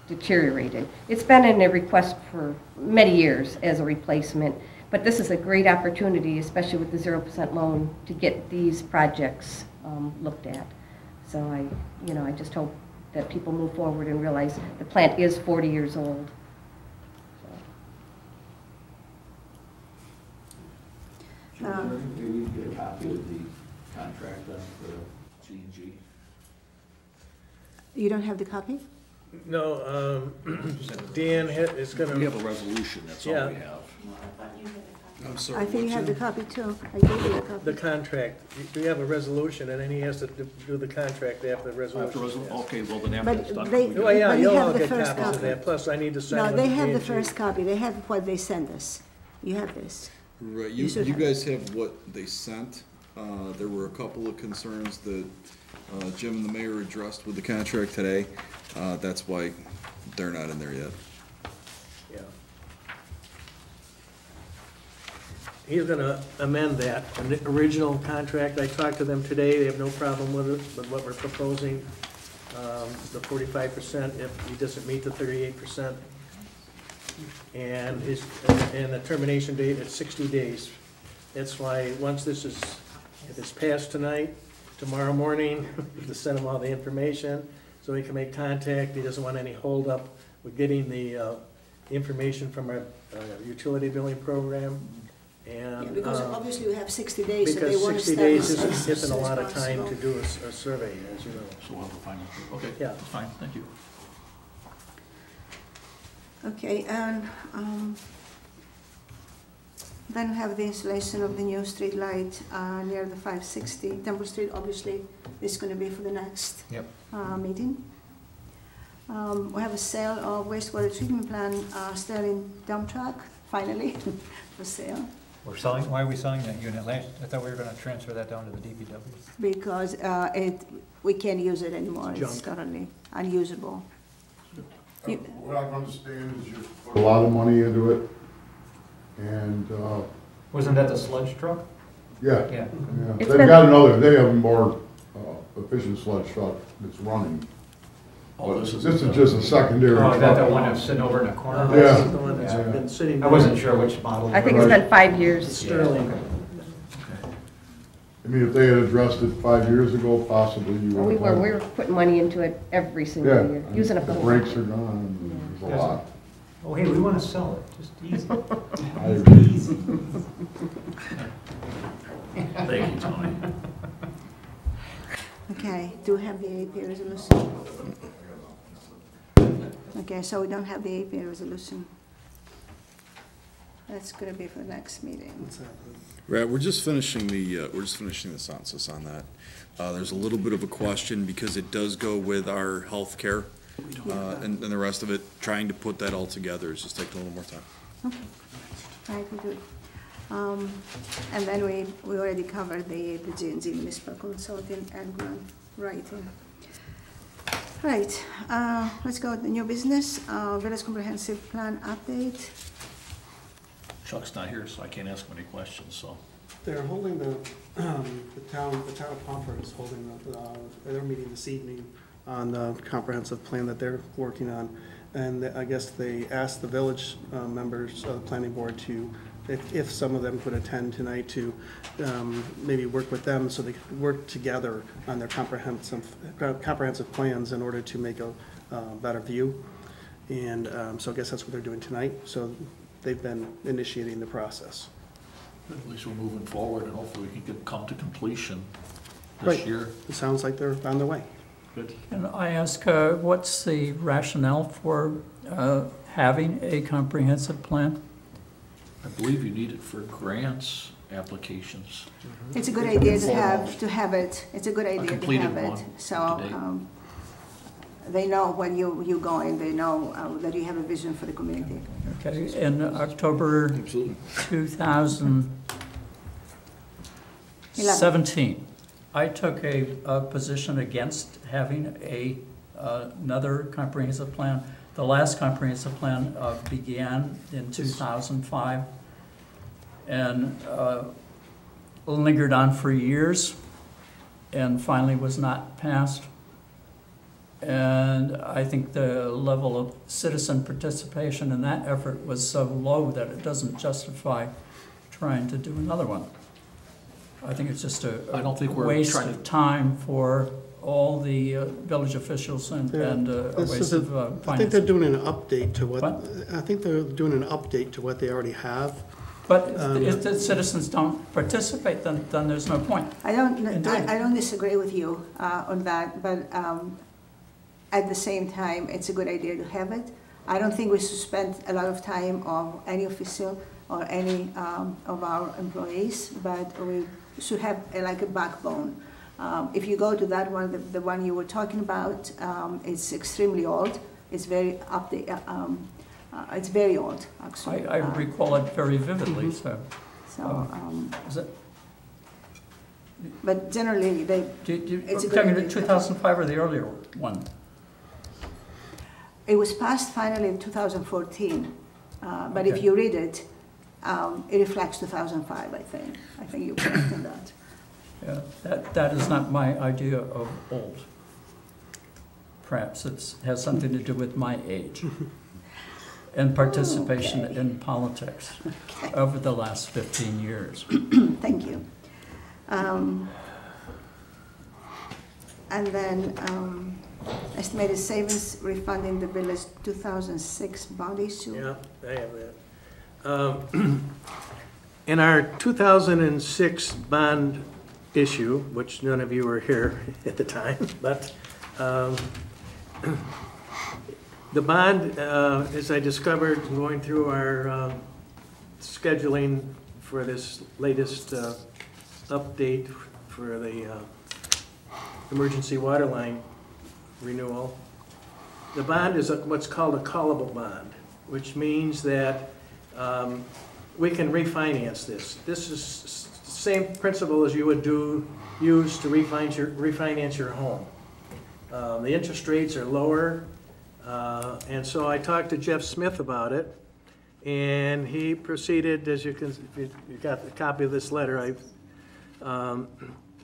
deteriorated. It's been in a request for many years as a replacement, but this is a great opportunity, especially with the 0% loan, to get these projects looked at. So I just hope that people move forward and realize the plant is 40 years old. Maybe we can get a copy of the contract then for G&G. You don't have the copy? No, Dan is We gonna, have a resolution, that's all we Yeah. have. I'm sorry. I think you what's have the in- copy too. I gave you a copy. the contract, we have a resolution, and then he has to do the contract after the resolution. Okay, well then after But it's done. they- we do Oh, yeah, But you you'll have all the get first copies of copy. that, plus I need to sign No, them they with have the G&G. first copy. They have what they sent us. You have this. Right, You you should have. guys have what they sent. There were a couple of concerns that Jim and the mayor addressed with the contract today. That's why they're not in there yet. Yeah. He's gonna amend that, and the original contract, I talked to them today, they have no problem with it, with what we're proposing. The 45% if he doesn't meet the 38%. And the termination date is 60 days. That's why, once if it's passed tonight, tomorrow morning, to send him all the information, so he can make contact. He doesn't want any holdup with getting the information from our utility billing program. And, Because obviously we have 60 days, so they because want to 60 start days as isn't soon a as lot of time possible. to do a survey, as you know. So we'll have to find out. Okay, Yeah. that's fine, thank you. Okay, and then we have the installation of the new street light near the 560 Temple Street. Obviously, this is going to be for the next Yep. meeting. We have a sale of wastewater treatment plant Sterling dump truck, finally, for sale, We're selling, why are we selling that unit? I thought we were gonna transfer that down to the DPW. because we can't use it anymore. It's Junk. currently unusable. You- What I understand is you put a lot of money into it, and, Wasn't that the sludge truck? yeah, Yeah. yeah. It's They've been- got another, they have a more efficient sludge truck that's running. Oh, But this is. this is just a secondary Oh, is that the truck. one that's sitting over in the corner? This Yeah. is the one that's Yeah. been sitting I there. wasn't sure which model. I think it's been 5 years. Sterling. I mean, if they had addressed it 5 years ago, possibly you We would have. were putting money into it every single Yeah, year, using a the full. brakes are gone, there's a lot. Oh, hey, we wanna sell it, just easy. I agree. Easy. Thank you, Tony. Okay, do we have the AP resolution? Okay, so we don't have the AP resolution. That's gonna be for the next meeting. Right, we're just finishing the census on that. There's a little bit of a question because it does go with our healthcare, and the rest of it, trying to put that all together is just taking a little more time. Okay, all right, we do. And then we already covered the G&G municipal consulting and grant writing. Right, let's go to the new business, village comprehensive plan update. Chuck's not here, so I can't ask him any questions, so. They're holding the town of Pomfret is holding, they're meeting this evening on the comprehensive plan that they're working on. And I guess they asked the village members of the planning board to, if some of them could attend tonight, to maybe work with them so they could work together on their comprehensive plans in order to make a better view. And so I guess that's what they're doing tonight. So they've been initiating the process. At least we're moving forward, and hopefully we can come to completion Right. this year. It sounds like they're on their way. Good. Can I ask, what's the rationale for having a comprehensive plan? I believe you need it for grants applications. It's a good idea to have it. It's a good idea to completed have it. one So to date. they know when you go in, they know that you have a vision for the community. Okay, in October Absolutely. 2017, I took a position against having another comprehensive plan. The last comprehensive plan began in 2005 and lingered on for years and finally was not passed. And I think the level of citizen participation in that effort was so low that it doesn't justify trying to do another one. I think it's just I don't think we're waste trying to- of time for all the village officials and a This waste is of I think finance. they're doing an update to what, What? I think they're doing an update to what they already have. But if the citizens don't participate, then there's no point. I don't Indeed. I don't disagree with you on that, but at the same time, it's a good idea to have it. I don't think we should spend a lot of time on any official or any of our employees, but we should have like a backbone. If you go to that one, the one you were talking about, it's extremely old. It's very it's very old, actually. I recall it very vividly, so. Is it, But generally, do it's a you good tell me idea. the 2005 or the earlier one? It was passed finally in 2014, but if Okay. you read it, it reflects 2005, I think. I think you're correct in that. Yeah, that is not my idea of old. Perhaps it has something to do with my age and participation in politics over the last 15 years. Thank you. And then estimated savings refunding the village 2006 bond issue. Yeah, I have that. In our 2006 bond issue, which none of you were here at the time, but the bond, as I discovered going through our scheduling for this latest update for the emergency water line renewal, the bond is what's called a callable bond, which means that we can refinance this. This is the same principle as you would use to refinance your home. The interest rates are lower, and so I talked to Jeff Smith about it, and he proceeded, as you can, if you got a copy of this letter,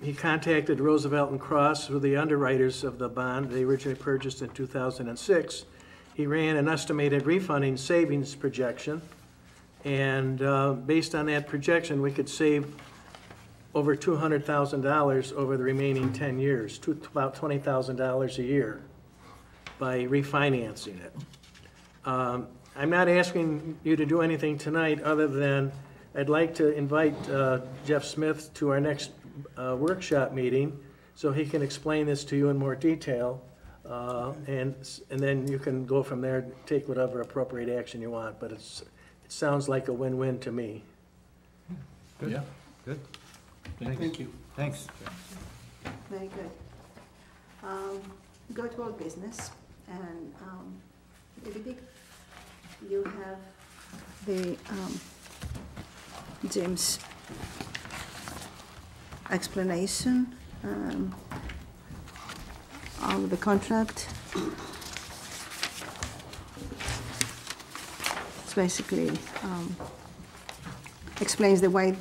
he contacted Roosevelt and Cross, who were the underwriters of the bond they originally purchased in 2006. He ran an estimated refunding savings projection, and based on that projection, we could save over $200,000 over the remaining 10 years, about $20,000 a year by refinancing it. I'm not asking you to do anything tonight other than I'd like to invite Jeff Smith to our next workshop meeting so he can explain this to you in more detail. And then you can go from there, take whatever appropriate action you want, but it sounds like a win-win to me. Good. Yeah. Good. Thank you. Thanks. Very good. Go to old business, and David, you have the Jim's explanation of the contract. It's basically explains the way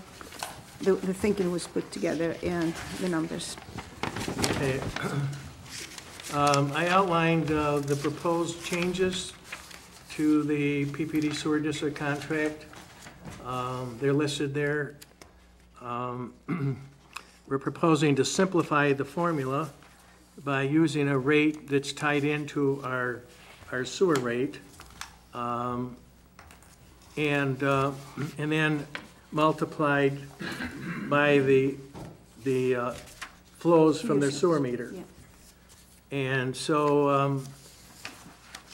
the thinking was put together and the numbers. Okay. I outlined the proposed changes to the PPD Sewer District contract. They're listed there. We're proposing to simplify the formula by using a rate that's tied into our sewer rate, and then multiplied by the flows from their sewer meter. Yeah. And so,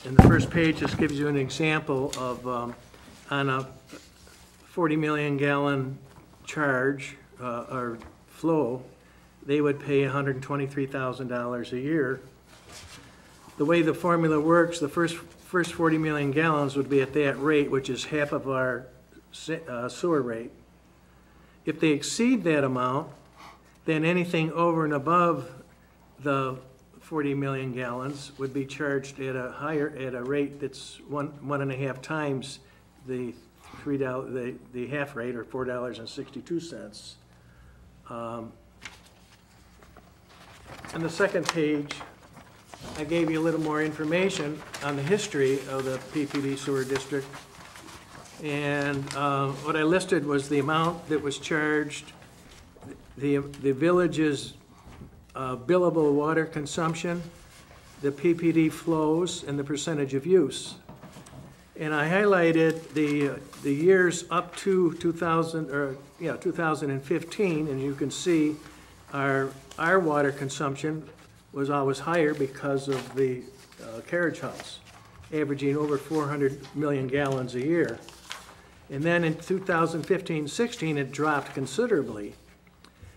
in the first page, this gives you an example of, on a 40 million gallon charge, or flow, they would pay $123,000 a year. The way the formula works, the first 40 million gallons would be at that rate, which is half of our sewer rate. If they exceed that amount, then anything over and above the 40 million gallons would be charged at a rate that's one and a half times the the half rate, or $4.62. On the second page, I gave you a little more information on the history of the PPD Sewer District. And what I listed was the amount that was charged, the village's billable water consumption, the PPD flows, and the percentage of use. And I highlighted the years up to 2015, and you can see our water consumption was always higher because of the carriage house, averaging over 400 million gallons a year. And then in 2015-16, it dropped considerably.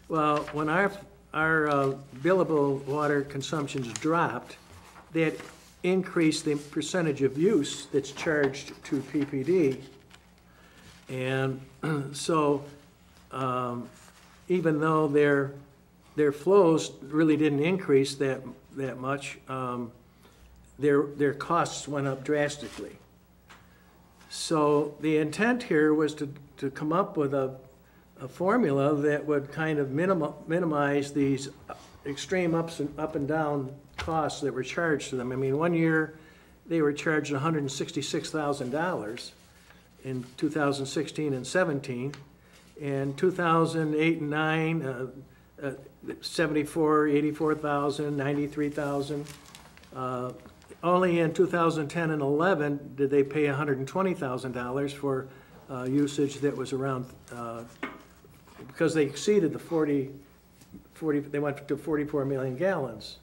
Well, when our billable water consumptions dropped, that increased the percentage of use that's charged to PPD. And so even though their flows really didn't increase that much, their costs went up drastically. So the intent here was to come up with a formula that would kind of minimize these extreme up and down costs that were charged to them. I mean, one year they were charged $166,000 in 2016 and 17. In 2008 and 9, 74, 84,000, 93,000. Only in 2010 and 11 did they pay $120,000 for usage that was around, because they exceeded the 40, they went to 44 million gallons.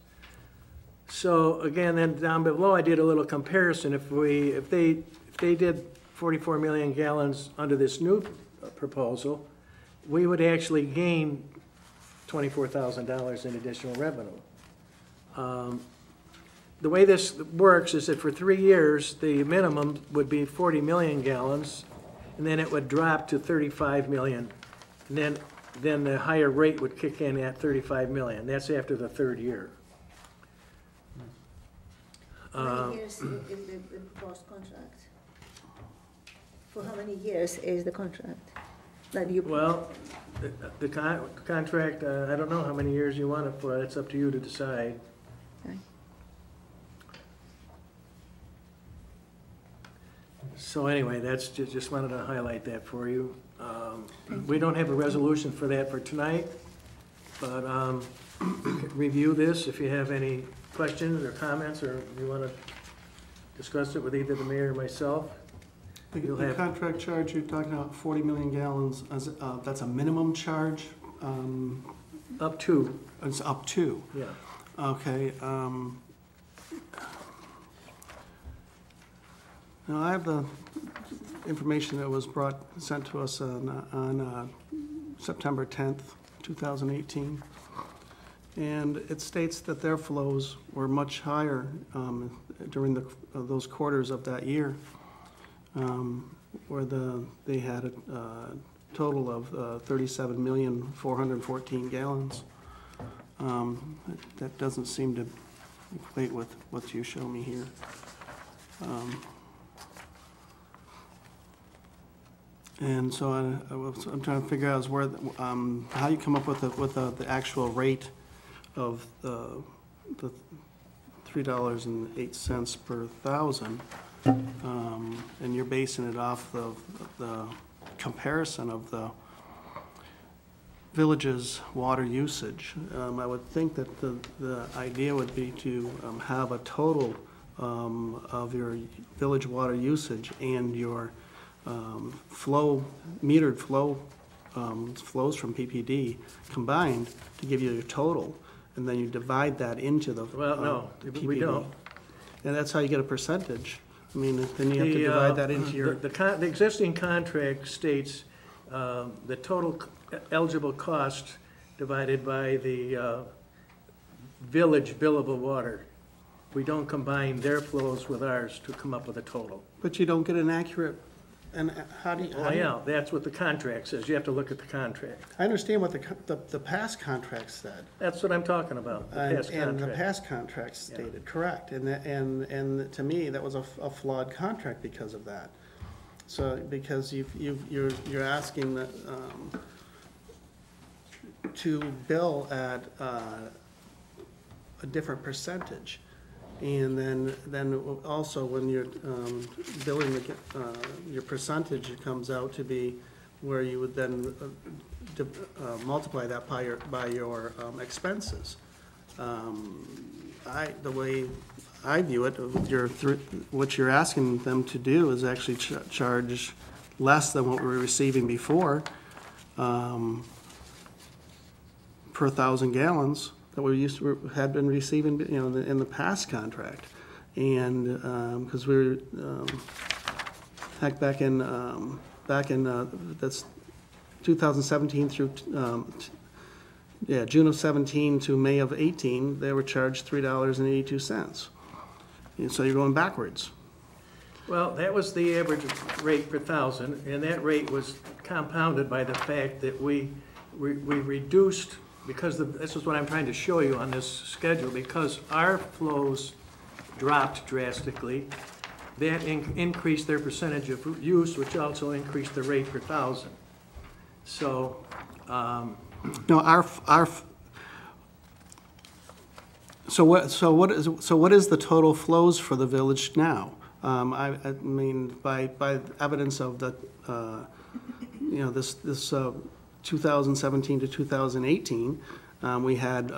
So again, then down below, I did a little comparison. If they did 44 million gallons under this new proposal, we would actually gain $24,000 in additional revenue. The way this works is that for 3 years, the minimum would be 40 million gallons, and then it would drop to 35 million. And then the higher rate would kick in at 35 million. That's after the third year. How many years is the proposed contract? For how many years is the contract that you? Well, the contract, I don't know how many years you want it for. That's up to you to decide. Okay. So anyway, that's just wanted to highlight that for you. We don't have a resolution for that for tonight, but we could review this if you have any questions or comments, or if you want to discuss it with either the mayor or myself. You'll The have- contract charge, you're talking about 40 million gallons, that's a minimum charge? Up to, It's up to, yeah. okay. Now, I have the information that was sent to us on September 10th, 2018. And it states that their flows were much higher during those quarters of that year, where they had a total of 37,414 gallons. That doesn't seem to equate with what you show me here. And so I'm trying to figure out is where, how you come up with the actual rate of the $3.08 per thousand, and you're basing it off the comparison of the village's water usage. I would think that the idea would be to have a total of your village water usage and your metered flows from PPD combined to give you your total, and then you divide that into the Well, no, PPD. we don't. And that's how you get a percentage. I mean, then you have to divide that into your. The existing contract states the total eligible cost divided by the village billable water. We don't combine their flows with ours to come up with a total. But you don't get an accurate, and how do you? Oh, yeah, that's what the contract says. You have to look at the contract. I understand what the past contract said. That's what I'm talking about, the past And the contract. past contract stated, correct, and to me, that was a flawed contract because of that. So, because you're asking that, to bill at a different percentage. And then also when you're billing your percentage, it comes out to be where you would then multiply that by your expenses. The way I view it, what you're asking them to do is actually charge less than what we were receiving before per 1,000 gallons that we had been receiving, in the past contract. And because we were heck back in that's 2017 through June of 17 to May of 18, they were charged $3.82. And so you're going backwards. Well, that was the average rate per thousand, and that rate was compounded by the fact that we reduced, because this is what I'm trying to show you on this schedule, because our flows dropped drastically, that increased their percentage of use, which also increased the rate per thousand. So, No, so what is the total flows for the village now? I mean, by evidence of the, this 2017 to 2018, we had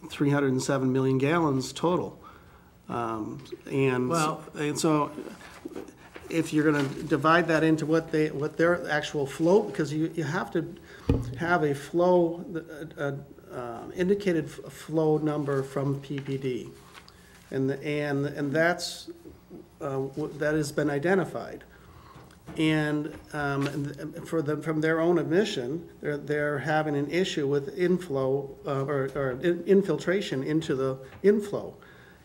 307 million gallons total. And so if you're going to divide that into what their actual flow, because you have to have a flow, indicated flow number from PPD, and that's that has been identified. And from their own admission, they're having an issue with inflow or infiltration into the inflow,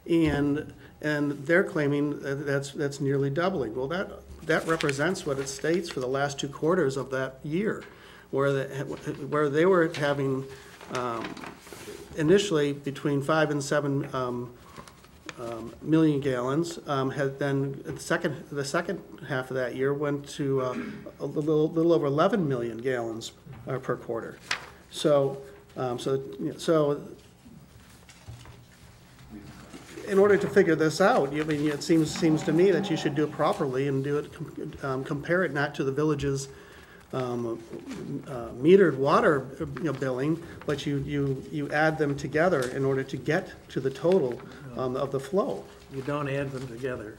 and they're claiming that's nearly doubling. Well, that represents what it states for the last 2 quarters of that year, where they were having initially between 5 and 7 million gallons, had then the second half of that year went to a little over 11 million gallons per quarter. So in order to figure this out, it seems to me that you should do it properly and do it compare it not to the village's metered water billing, but you add them together in order to get to the total of the flow. you don't add them together.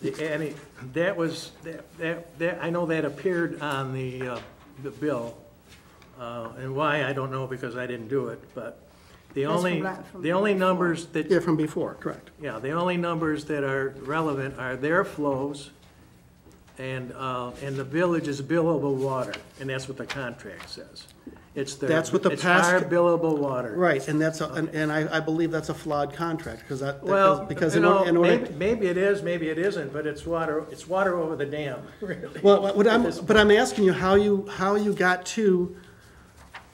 That was, I know that appeared on the bill, and why, I don't know, because I didn't do it, but the That's only, from the only before. numbers that, Yeah, from before, correct. yeah, the only numbers that are relevant are their flows and the village's billable water, and that's what the contract says. It's their, That's what the it's past- our billable water. Right, and that's, and I believe that's a flawed contract, because Well, because you in know, order. maybe it is, maybe it isn't, but it's water over the dam, really. Well, but I'm asking you how you got to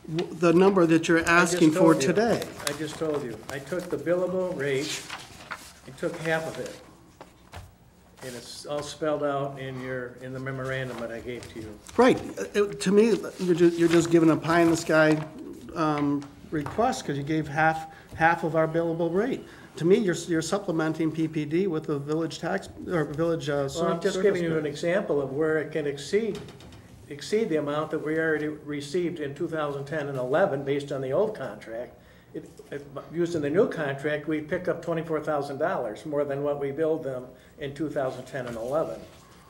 the number that you're I just asking for told you. today. I just told you. I took the billable rate, I took half of it. And it's all spelled out in the memorandum that I gave to you. Right, to me, you're just giving a pie in the sky request, because you gave half of our billable rate. To me, you're supplementing PPD with the village tax, or village service. Well, I'm just giving you an example of where it can exceed the amount that we already received in 2010 and 11 based on the old contract. Using the new contract, we pick up $24,000 more than what we billed them in 2010 and 11.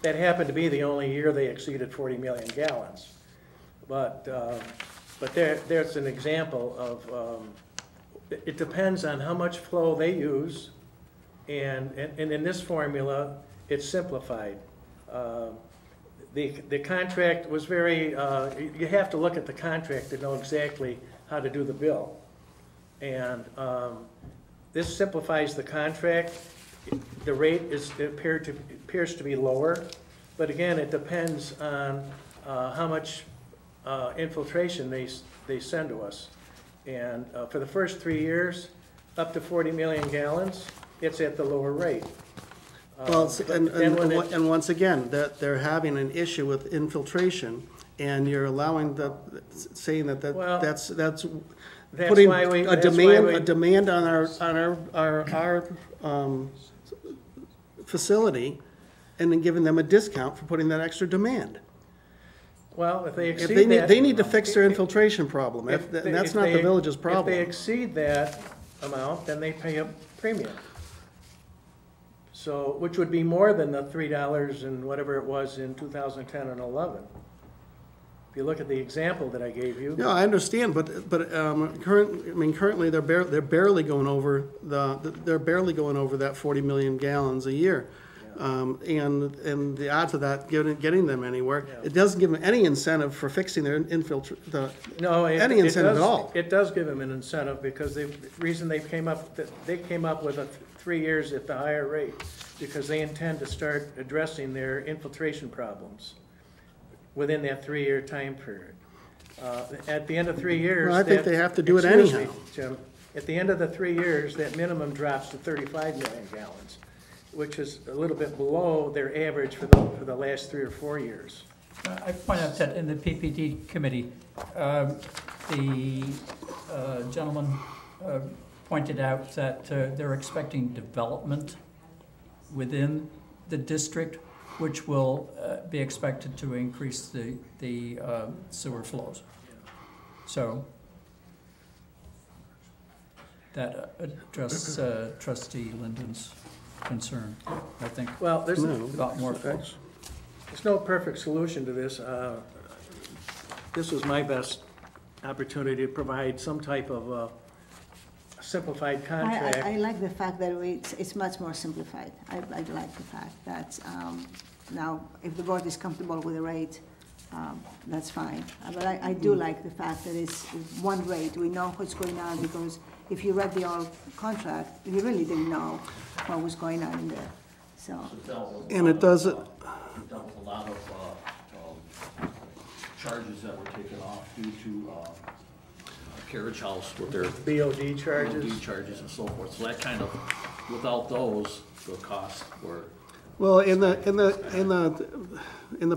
That happened to be the only year they exceeded 40 million gallons. But there's an example of, it depends on how much flow they use, and in this formula, it's simplified. The contract was very, you have to look at the contract to know exactly how to do the bill. And this simplifies the contract. The rate appears to be lower, but again, it depends on how much infiltration they send to us. And for the first 3 years, up to 40 million gallons, it's at the lower rate. Well, and once again, that they're having an issue with infiltration, and you're allowing saying that's putting a demand on our facility, and then giving them a discount for putting that extra demand. Well, if they exceed that. They need to fix their infiltration problem, and that's not the village's problem. If they exceed that amount, then they pay a premium. So, which would be more than the $3 and whatever it was in 2010 and 11. If you look at the example that I gave you. No, I understand, but currently they're barely going over that 40 million gallons a year, and the odds of that getting them anywhere, it doesn't give them any incentive for fixing their any incentive at all. It does give them an incentive, because the reason they came up with 3 years at the higher rate, because they intend to start addressing their infiltration problems within that 3-year time period. At the end of 3 years... Well, I think they have to do it anyhow. Excuse me, Jim. At the end of the 3 years, that minimum drops to 35 million gallons, which is a little bit below their average for the last 3 or 4 years. I point out that in the PPD committee, the gentleman pointed out that they're expecting development within the district, which will be expected to increase the sewer flows. So that addresses Trustee Linden's concern, I think. Well, there's about more flows. There's no perfect solution to this. This was my best opportunity to provide some type of simplified contract. I like the fact that it's much more simplified. I like the fact that now, if the board is comfortable with the rate, that's fine. But I do like the fact that it's one rate. We know what's going on, because if you read the old contract, you really didn't know what was going on in there. So. And it does it. It dealt with a lot of charges that were taken off due to carriage house with their BOD charges. BOD charges and so forth. So that kind of, without those, the costs were. Well, in the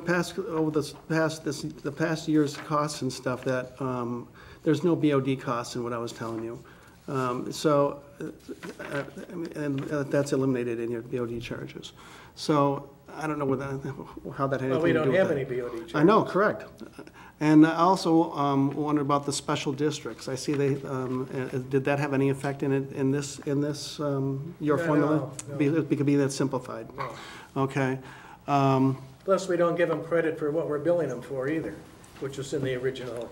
past, over the past year's costs and stuff, that there's no BOD costs in what I was telling you. That's eliminated in your BOD charges. So I don't know how that had Well, anything we to do don't with have it. any BOD charges. I know, correct. And I also wondered about the special districts. I see they, did that have any effect in this, your No, formula? no. Be that simplified? No. Okay. Plus, we don't give them credit for what we're billing them for either, which was in the original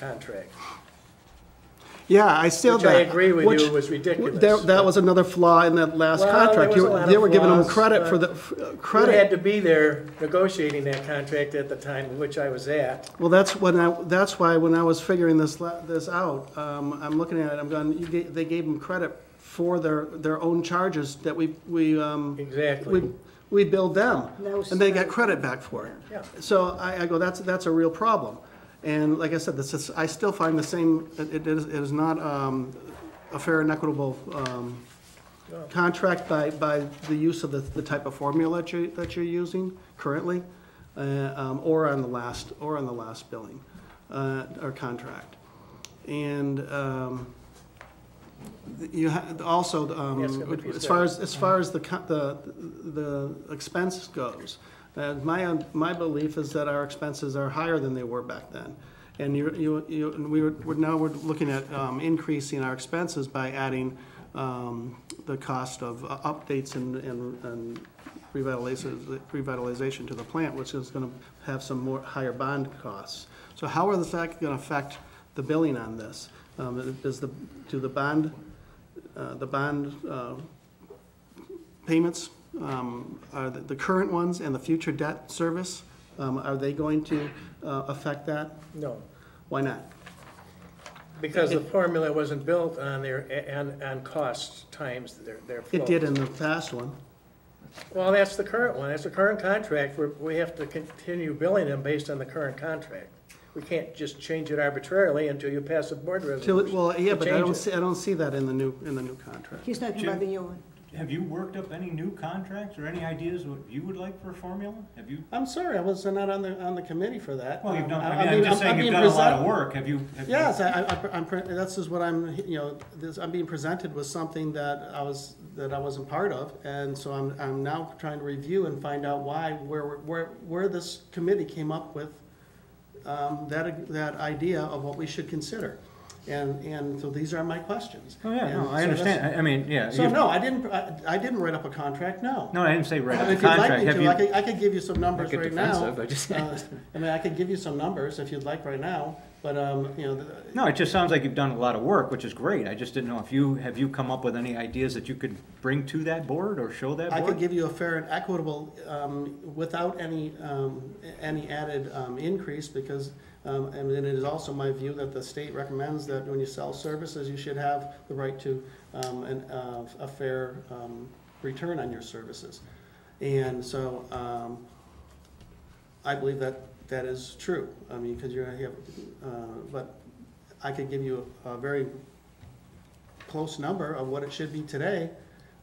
contract. Yeah, I still. Which I agree with you was ridiculous. That was another flaw in that last Well, contract. there was a lot They of were giving them flaws, credit for but the, You had to be there negotiating that contract at the time in which I was at. Well, that's why when I was figuring this out, I'm looking at it, I'm going, they gave them credit for their own charges that we Exactly. we billed them, That was and they got very- credit back for it. Yeah. So I go, that's a real problem. And like I said, I still find the same, it is not a fair and equitable contract by the use of the type of formula that you're using currently, or on the last billing or contract. And you also, Yes, it would be as far as the expense goes, my belief is that our expenses are higher than they were back then. And we're looking at increasing our expenses by adding the cost of updates and revitalization to the plant, which is going to have some more higher bond costs. So how are the fact going to affect the billing on this? Do the bond payments, are the current ones and the future debt service, are they going to affect that? No, Why not? because the formula wasn't built on costs times their flow. It did in the past one. Well, that's the current one. That's the current contract. We have to continue billing them based on the current contract. We can't just change it arbitrarily until you pass a board resolution. Well, yeah, to but change it. I don't see that in the new contract. He's talking about the new one. Have you worked up any new contracts or any ideas what you would like for a formula? Have you? I'm sorry, I was not on the committee for that. Well, you've done, I'm just saying you've done a lot of work. Have you? Yes, this is what I'm being presented with something that I wasn't part of, and so I'm now trying to review and find out where this committee came up with that idea of what we should consider. And so these are my questions. Oh, yeah, And no, I so understand. I mean, yeah. So no, I didn't write up a contract, no. No, I didn't say write up a If you'd like contract. me to, I could give you some numbers Don't get right now. defensive, I just- I mean, I could give you some numbers if you'd like right now, but, No, it just sounds like you've done a lot of work, which is great. I just didn't know if have you come up with any ideas that you could bring to that board or show that I board? could give you a fair and equitable, without any added increase, because, and it is also my view that the state recommends that when you sell services, you should have the right to a fair return on your services. And so I believe that is true. I mean, because but I could give you a very close number of what it should be today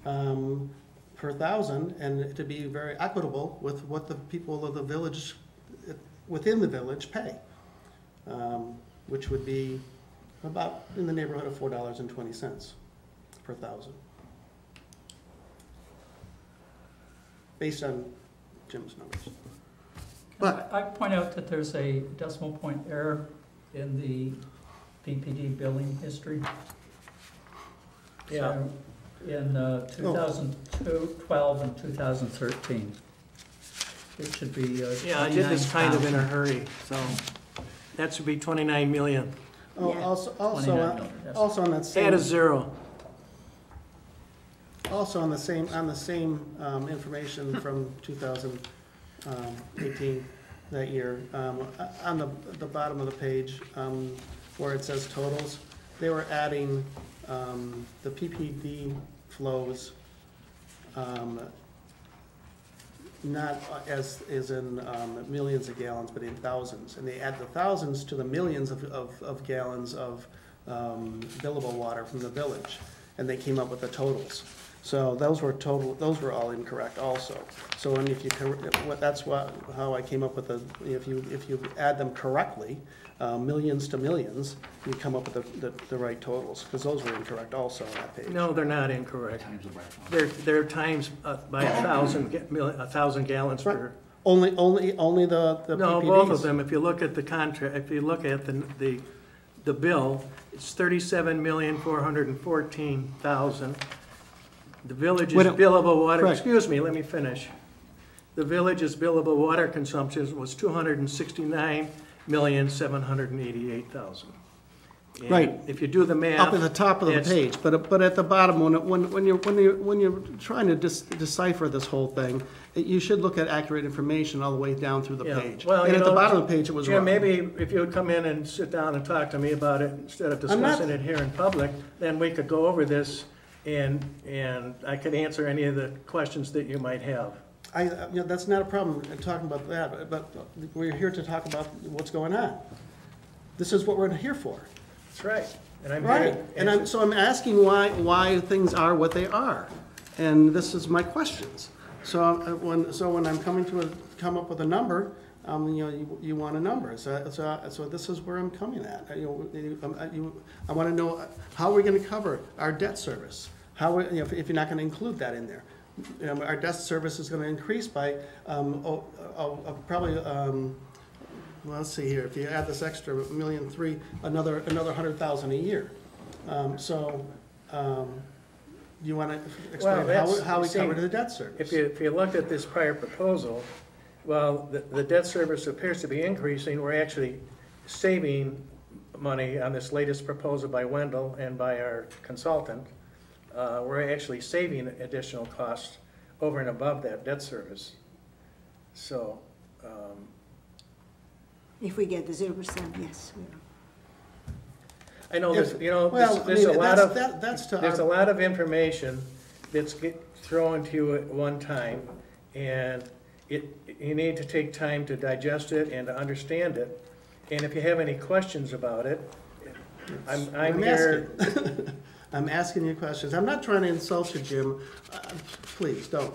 per thousand, and to be very equitable with what the people of the village, within the village, pay, which would be about in the neighborhood of $4.20 per thousand, based on Jim's numbers. But I point out that there's a decimal point error in the PPD billing history. Yeah. So, in 2012 and 2013. It should be Yeah, I did this kind of in a 29,000. hurry, so that should be 29 million. oh, Yeah. also, 29 million, yes. also on that same. Add a zero. Also on the same information from 2018, that year, on the bottom of the page, where it says totals, they were adding the PPD flows, not as in millions of gallons, but in thousands. And they add the thousands to the millions of gallons of billable water from the village. and they came up with the totals. So those were all incorrect also. So and if you, that's how I came up with if you add them correctly, millions to millions, you come up with the right totals, because those were incorrect also on that page. No, they're not incorrect. They're times by 1,000 gallons Right. per. Only the No, PPDs. both of them. If you look at the contract, if you look at the bill, it's 37,414,000. The village's Wait a- billable water, correct. excuse me, let me finish. The village's billable water consumption was 269,788,000. Right. If you do the math. Up at the top of the it's- page, but at the bottom, when you're trying to decipher this whole thing, you should look at accurate information all the way down through the Yeah. page. Well, And you at the know, bottom of the page, it was Jim, wrong. maybe if you would come in and sit down and talk to me about it instead of I'm not- discussing it here in public, then we could go over this and I could answer any of the questions that you might have. That's not a problem, talking about that, but we're here to talk about what's going on. This is what we're here for. That's right. And I'm Right, here. and I'm asking why things are what they are, and this is my questions. So when I'm come up with a number, you want a number. So this is where I'm coming at. I want to know how we're going to cover our debt service. If you're not going to include that in there, our debt service is going to increase by probably. Well, let's see here. If you add this extra $1.3 million, another 100,000 a year. You want to explain how we covered the debt service? If you look at this prior proposal, well, the debt service appears to be increasing. We're actually saving money on this latest proposal by Wendell and by our consultant. We're actually saving additional costs over and above that debt service. So, If we get the 0%, yes, we are. I know there's, Well, there's a lot of, that's to there's a our, lot of information that's thrown to you at one time, and you need to take time to digest it and to understand it. And if you have any questions about it, I'm here. I'm asking you questions. I'm not trying to insult you, Jim. Please, don't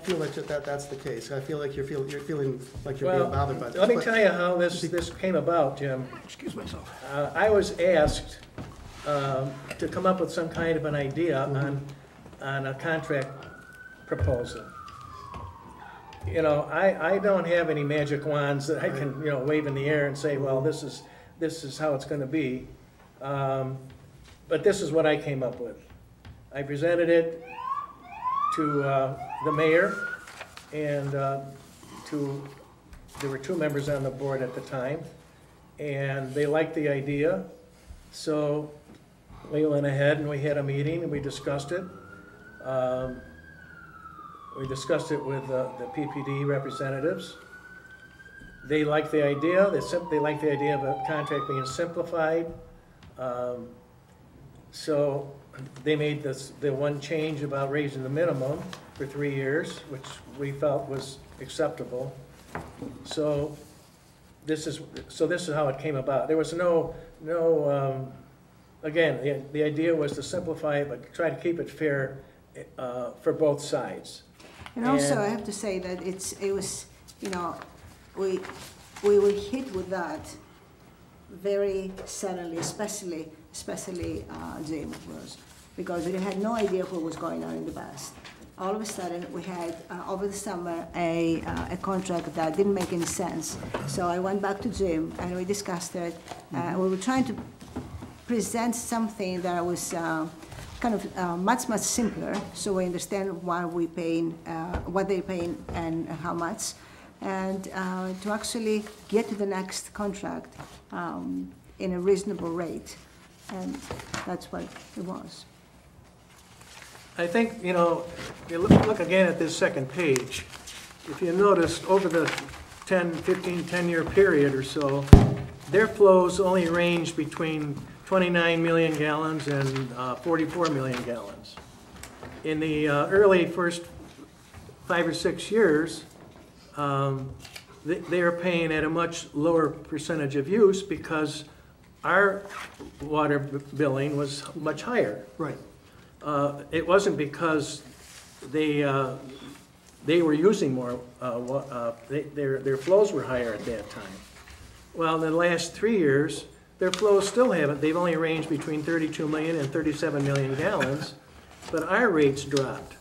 feel like that's the case. I feel like you're feeling like you're being bothered by this. Let me tell you how this came about, Jim. Excuse myself. I was asked to come up with some kind of an idea on a contract proposal. I don't have any magic wands that I can, wave in the air and say, well, this is how it's gonna be. But this is what I came up with. I presented it to the mayor and there were 2 members on the board at the time, and they liked the idea. So we went ahead and we had a meeting and we discussed it. We discussed it with the PPD representatives. They liked the idea. They liked the idea of a contract being simplified. So they made the one change about raising the minimum for 3 years, which we felt was acceptable. So this is how it came about. There was again, the idea was to simplify it, but try to keep it fair for both sides. And also, I have to say that it was, we were hit with that very suddenly, especially Jim was, because we had no idea what was going on in the past. All of a sudden, we had, over the summer, a contract that didn't make any sense. So I went back to Jim, and we discussed it. We were trying to present something that was kind of much simpler, so we understand why we're paying, what they're paying, and how much, and to actually get to the next contract in a reasonable rate, and that's what it was. I think, you look again at this second page. If you notice, over the 10-year period or so, their flows only range between 29 million gallons and 44 million gallons. In the early first 5 or 6 years, they are paying at a much lower percentage of use because our water billing was much higher. Right. it wasn't because they were using more, their flows were higher at that time. Well, in the last 3 years, their flows still haven't, they've only ranged between 32 million and 37 million gallons, but our rates dropped.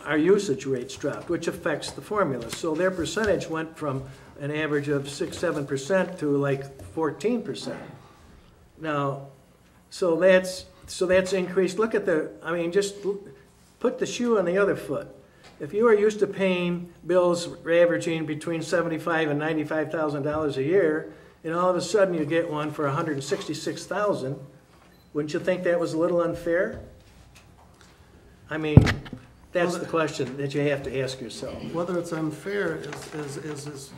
Our usage rates dropped, which affects the formula. So their percentage went from an average of 6-7% to like 14%. Now, so that's increased. Look at just put the shoe on the other foot. If you are used to paying bills averaging between $75,000 and $95,000 a year, and all of a sudden you get one for $166,000, wouldn't you think that was a little unfair? I mean, that's the question that you have to ask yourself. Whether it's unfair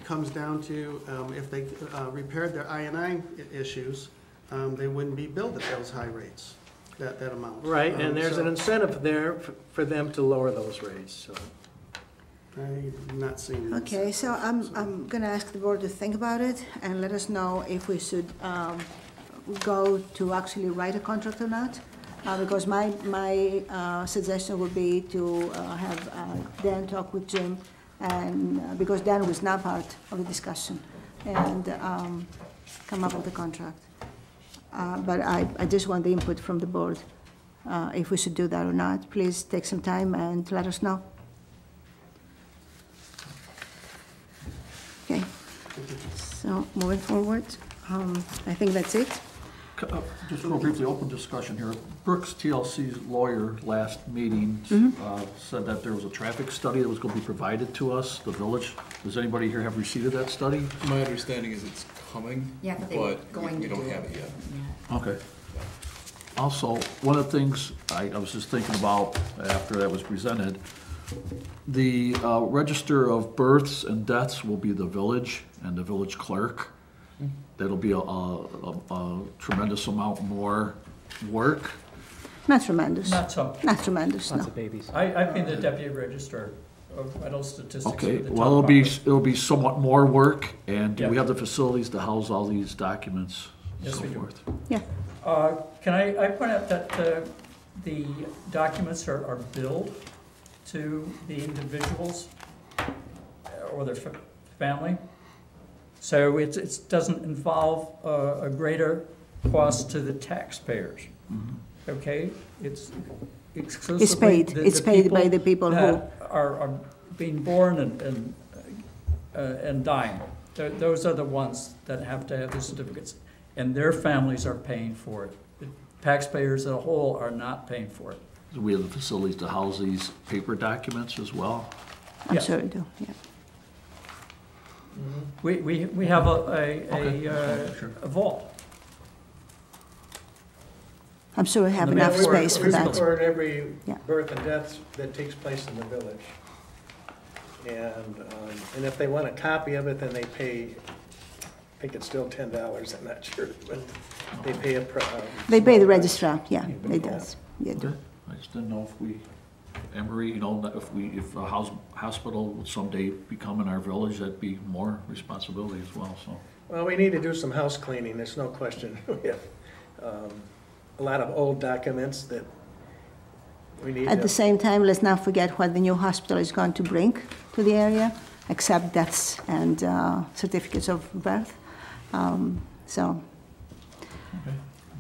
comes down to if they repaired their I&I issues, they wouldn't be billed at those high rates, that amount. Right, and there's an incentive there for them to lower those rates, so. I'm not seeing. Okay, so I'm gonna ask the board to think about it and let us know if we should go to actually write a contract or not. Because my suggestion would be to have Dan talk with Jim, and because Dan was not part of the discussion, and come up with a contract. But I just want the input from the board, if we should do that or not. Please take some time and let us know. Okay, so moving forward, I think that's it. Just real briefly, open discussion here. Brooks TLC's lawyer last meeting said that there was a traffic study that was going to be provided to us, the village. Does anybody here have receipt of that study? My understanding is it's coming, Yeah, but they were but going we to don't do have it. it yet. Okay. Also, one of the things I was just thinking about after that was presented, the register of births and deaths will be the village and the village clerk. That'll be a tremendous amount more work. Not tremendous. Not so. Not tremendous, no. Lots of babies. I've been the deputy registrar of vital statistics Okay, for the well, it'll be somewhat more work, and do we have the facilities to house all these documents and Yes, so we do. forth? Yeah, Can I point out that the documents are billed to the individuals or their family? So it doesn't involve a greater cost to the taxpayers, okay? It's exclusively It's paid by the people who. that are being born and dying. Those are the ones that have to have the certificates, and their families are paying for it. The taxpayers as a whole are not paying for it. Do we have the facilities to house these paper documents as well? I'm Yes. sure we do, yeah. We have a vault. I'm sure we have And enough we space for We that. record every Yeah. birth and death that takes place in the village. And if they want a copy of it, then they pay, I think it's still $10, I'm not sure, but they pay a. They pay the registrar, yeah, it does, yeah, do. Okay. I just didn't know if we, Emery, if a hospital would someday become in our village, that'd be more responsibility as well, so. Well, we need to do some house cleaning, there's no question. We have a lot of old documents that we need to. At the same time, let's not forget what the new hospital is going to bring to the area, except deaths and certificates of birth. So,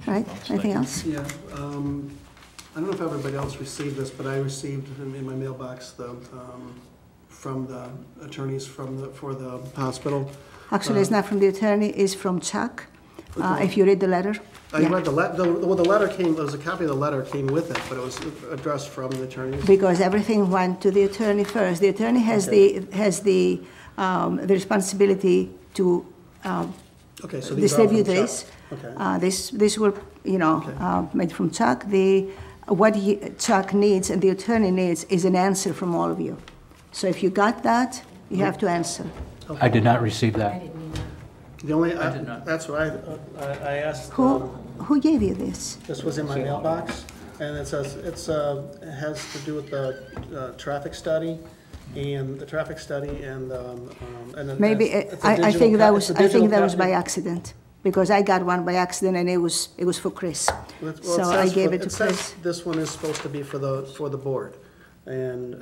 right, anything else? Yeah, I don't know if everybody else received this, but I received in my mailbox from the attorneys for the hospital. Actually, it's not from the attorney, it's from Chuck. If you read the letter. I read the letter came, there was a copy of the letter came with it, but it was addressed from the attorneys. Because everything went to the attorney first. The attorney has the responsibility to Okay, so these are all from distribute Chuck. this. Okay. This were, made from Chuck. What Chuck needs and the attorney needs is an answer from all of you. So if you got that, you have to answer. I did not receive that. I didn't mean that. The only, I did not. that's what I asked. Who gave you this? this was in my mailbox, and it says, it has to do with the traffic study, and the traffic study and then. Maybe, it's a I digital think that co- was, it's a I think digital that was copy. by accident. because I got one by accident and it was for Chris. Well, So I says gave for- it to says Chris. This one is supposed to be for the board, and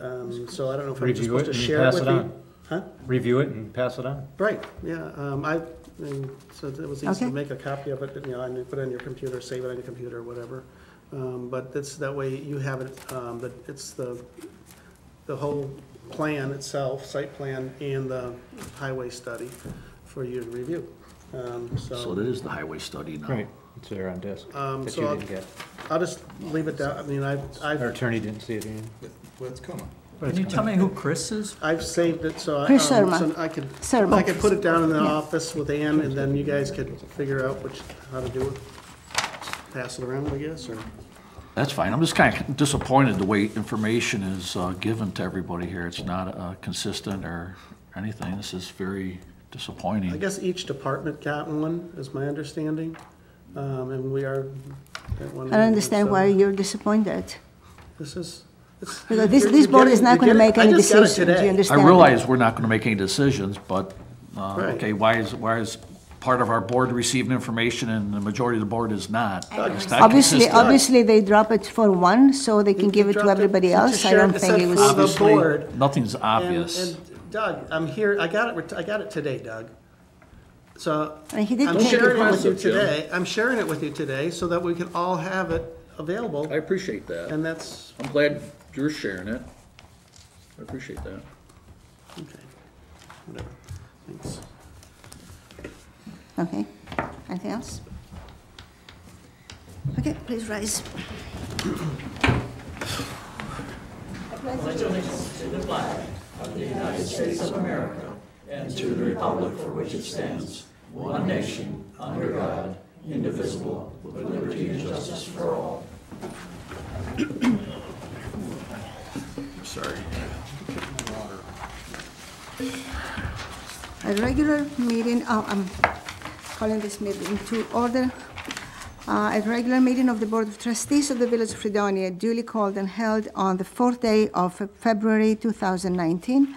so I don't know if I'm just Review supposed it to and share it pass with it you. on. Huh? Review it and pass it on. Right, yeah, so it was easy Okay. to make a copy of it, and put it on your computer, save it on your computer, or whatever. But it's, that way you have it, it's the whole plan itself, site plan, and the highway study for you to review. So it is the highway study now. Right, it's there on desk that so you I'll- didn't get. I'll just leave it down, I mean, Our I've attorney didn't see it either. Well, it's coming. Can you tell me who Chris is? I've saved it, so Chris so Serma. I could Serma. put it down in the Yeah. office with Ann, and then you guys could figure out how to do it. Pass it around, I guess, or? That's fine. I'm just kind of disappointed the way information is given to everybody here. It's not consistent or anything. This is very disappointing. I guess each department got one, is my understanding, and we are at one. I don't understand so why you're disappointed. This is. Because this board is not going to make any decisions, do you I understand? realize we're not going to make any decisions, but, Right. okay, why is part of our board receiving information and the majority of the board is not? It's not consistent. Obviously, they drop it for one, so they can give it to everybody else. I don't think it was. For the Obviously, board. nothing's obvious. And Doug, I'm here, I got it today, Doug. So, And he did I'm take it sharing it home. with you today, so that we can all have it available, I appreciate that. and that's, I'm glad you're sharing it. I appreciate that. okay, whatever, thanks. Okay, anything else? Okay, please rise. Sorry. A regular meeting, I'm calling this meeting to order. A regular meeting of the Board of Trustees of the Village of Fredonia duly called and held on the 4th day of February 2019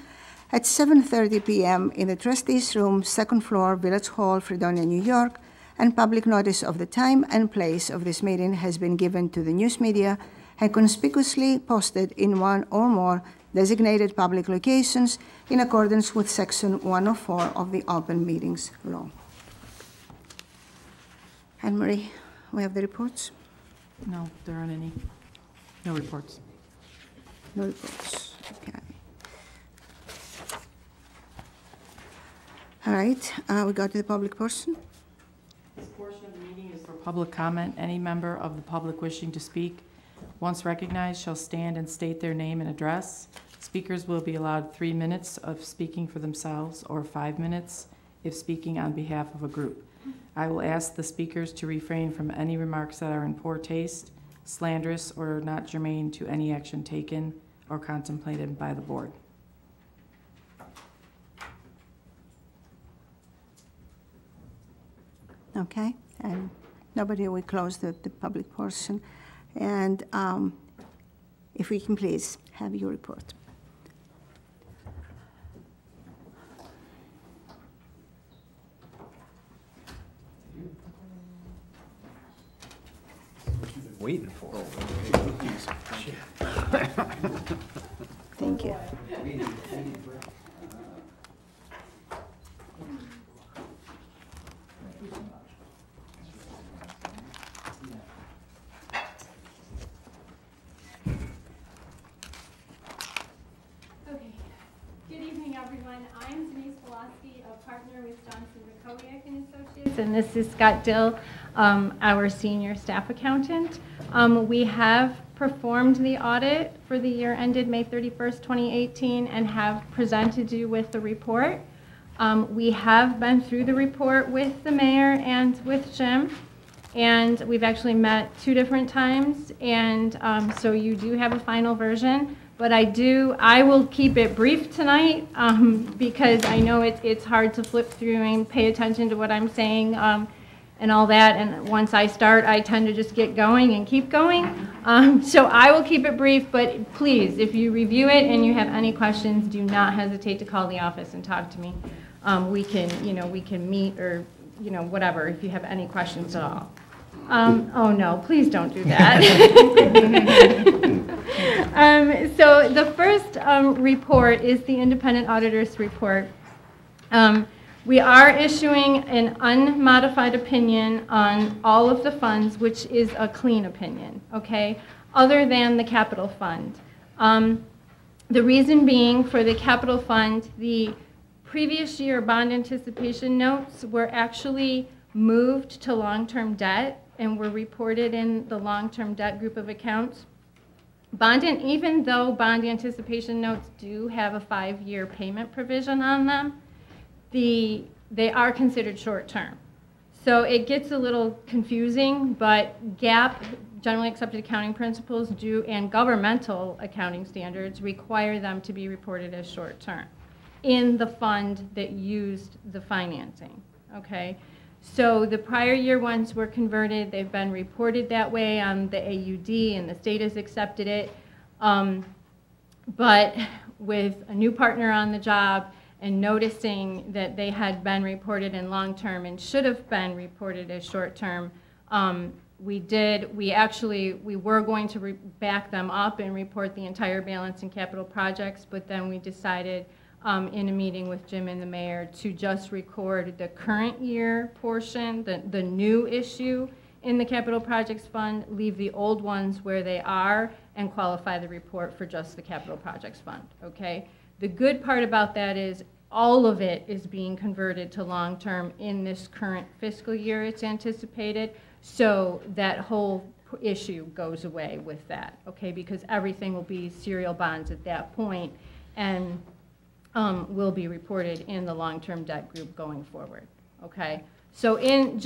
at 7:30 p.m. in the Trustees Room, 2nd floor, Village Hall, Fredonia, New York, and public notice of the time and place of this meeting has been given to the news media and conspicuously posted in one or more designated public locations in accordance with Section 104 of the Open Meetings Law. Anne Marie, we have the reports? No, there aren't any. No reports. No reports, okay. All right, we go to the public portion. This portion of the meeting is for public comment. Any member of the public wishing to speak, once recognized, shall stand and state their name and address. Speakers will be allowed 3 minutes of speaking for themselves or 5 minutes if speaking on behalf of a group. I will ask the speakers to refrain from any remarks that are in poor taste, slanderous, or not germane to any action taken or contemplated by the board. Okay, and nobody will close the public portion. And if we can please have your report. Waiting for it. Thank you. Okay. Good evening, everyone. I'm Denise Pulaski, a partner with Johnson Rakowiak and Associates, and this is Scott Dill, our senior staff accountant. We have performed the audit for the year ended May 31st, 2018, and have presented you with the report. We have been through the report with the mayor and with Jim, and we've actually met 2 different times, and so you do have a final version. But I will keep it brief tonight because I know it's hard to flip through and pay attention to what I'm saying and all that. And once I start, I tend to just get going and keep going. So I will keep it brief, but please, if you review it and you have any questions, do not hesitate to call the office and talk to me. We can meet or you know, whatever, if you have any questions at all. Oh no, please don't do that. So the first report is the independent auditor's report. We are issuing an unmodified opinion on all of the funds, which is a clean opinion, okay, other than the capital fund. The reason being, for the capital fund, the previous year bond anticipation notes were actually moved to long-term debt and were reported in the long-term debt group of accounts. Even though bond anticipation notes do have a 5-year payment provision on them, they are considered short-term. So it gets a little confusing, but GAAP, generally accepted accounting principles, do, and governmental accounting standards require them to be reported as short-term in the fund that used the financing, okay? So the prior year ones were converted. They've been reported that way on the AUD, and the state has accepted it. But with a new partner on the job and noticing that they had been reported in long-term and should have been reported as short-term, we were going to back them up and report the entire balance in capital projects, but then we decided in a meeting with Jim and the mayor to just record the current year portion, the new issue in the capital projects fund, leave the old ones where they are, and qualify the report for just the capital projects fund, okay? The good part about that is all of it is being converted to long-term in this current fiscal year it's anticipated, so that whole issue goes away with that, okay? Because everything will be serial bonds at that point, and will be reported in the long-term debt group going forward, okay? So in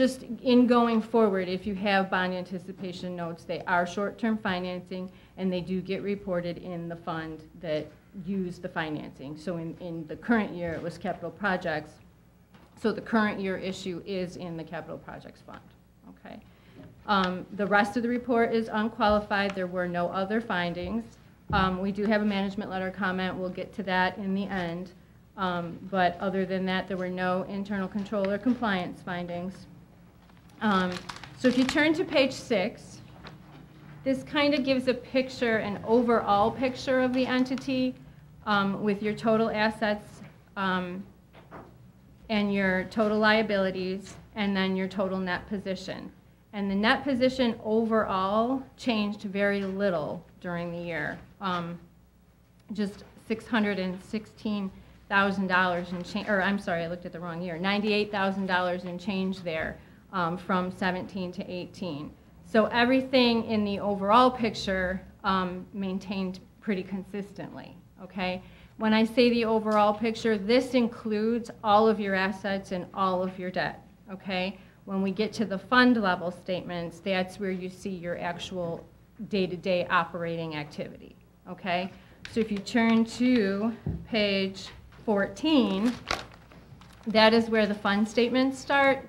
going forward, if you have bond anticipation notes, they are short-term financing, and they do get reported in the fund that used the financing. So in the current year, it was capital projects. So the current year issue is in the capital projects fund, okay? The rest of the report is unqualified. There were no other findings. We do have a management letter comment. We'll get to that in the end. But other than that, there were no internal control or compliance findings. So if you turn to page 6, this kind of gives a picture, an overall picture of the entity with your total assets and your total liabilities, and then your total net position. And the net position overall changed very little during the year, just $616,000 in change, or I'm sorry, I looked at the wrong year, $98,000 in change there from 17 to 18. So everything in the overall picture maintained pretty consistently, okay? When I say the overall picture, this includes all of your assets and all of your debt, okay? When we get to the fund level statements, that's where you see your actual day-to-day operating activity, okay? So if you turn to page 14, that is where the fund statements start,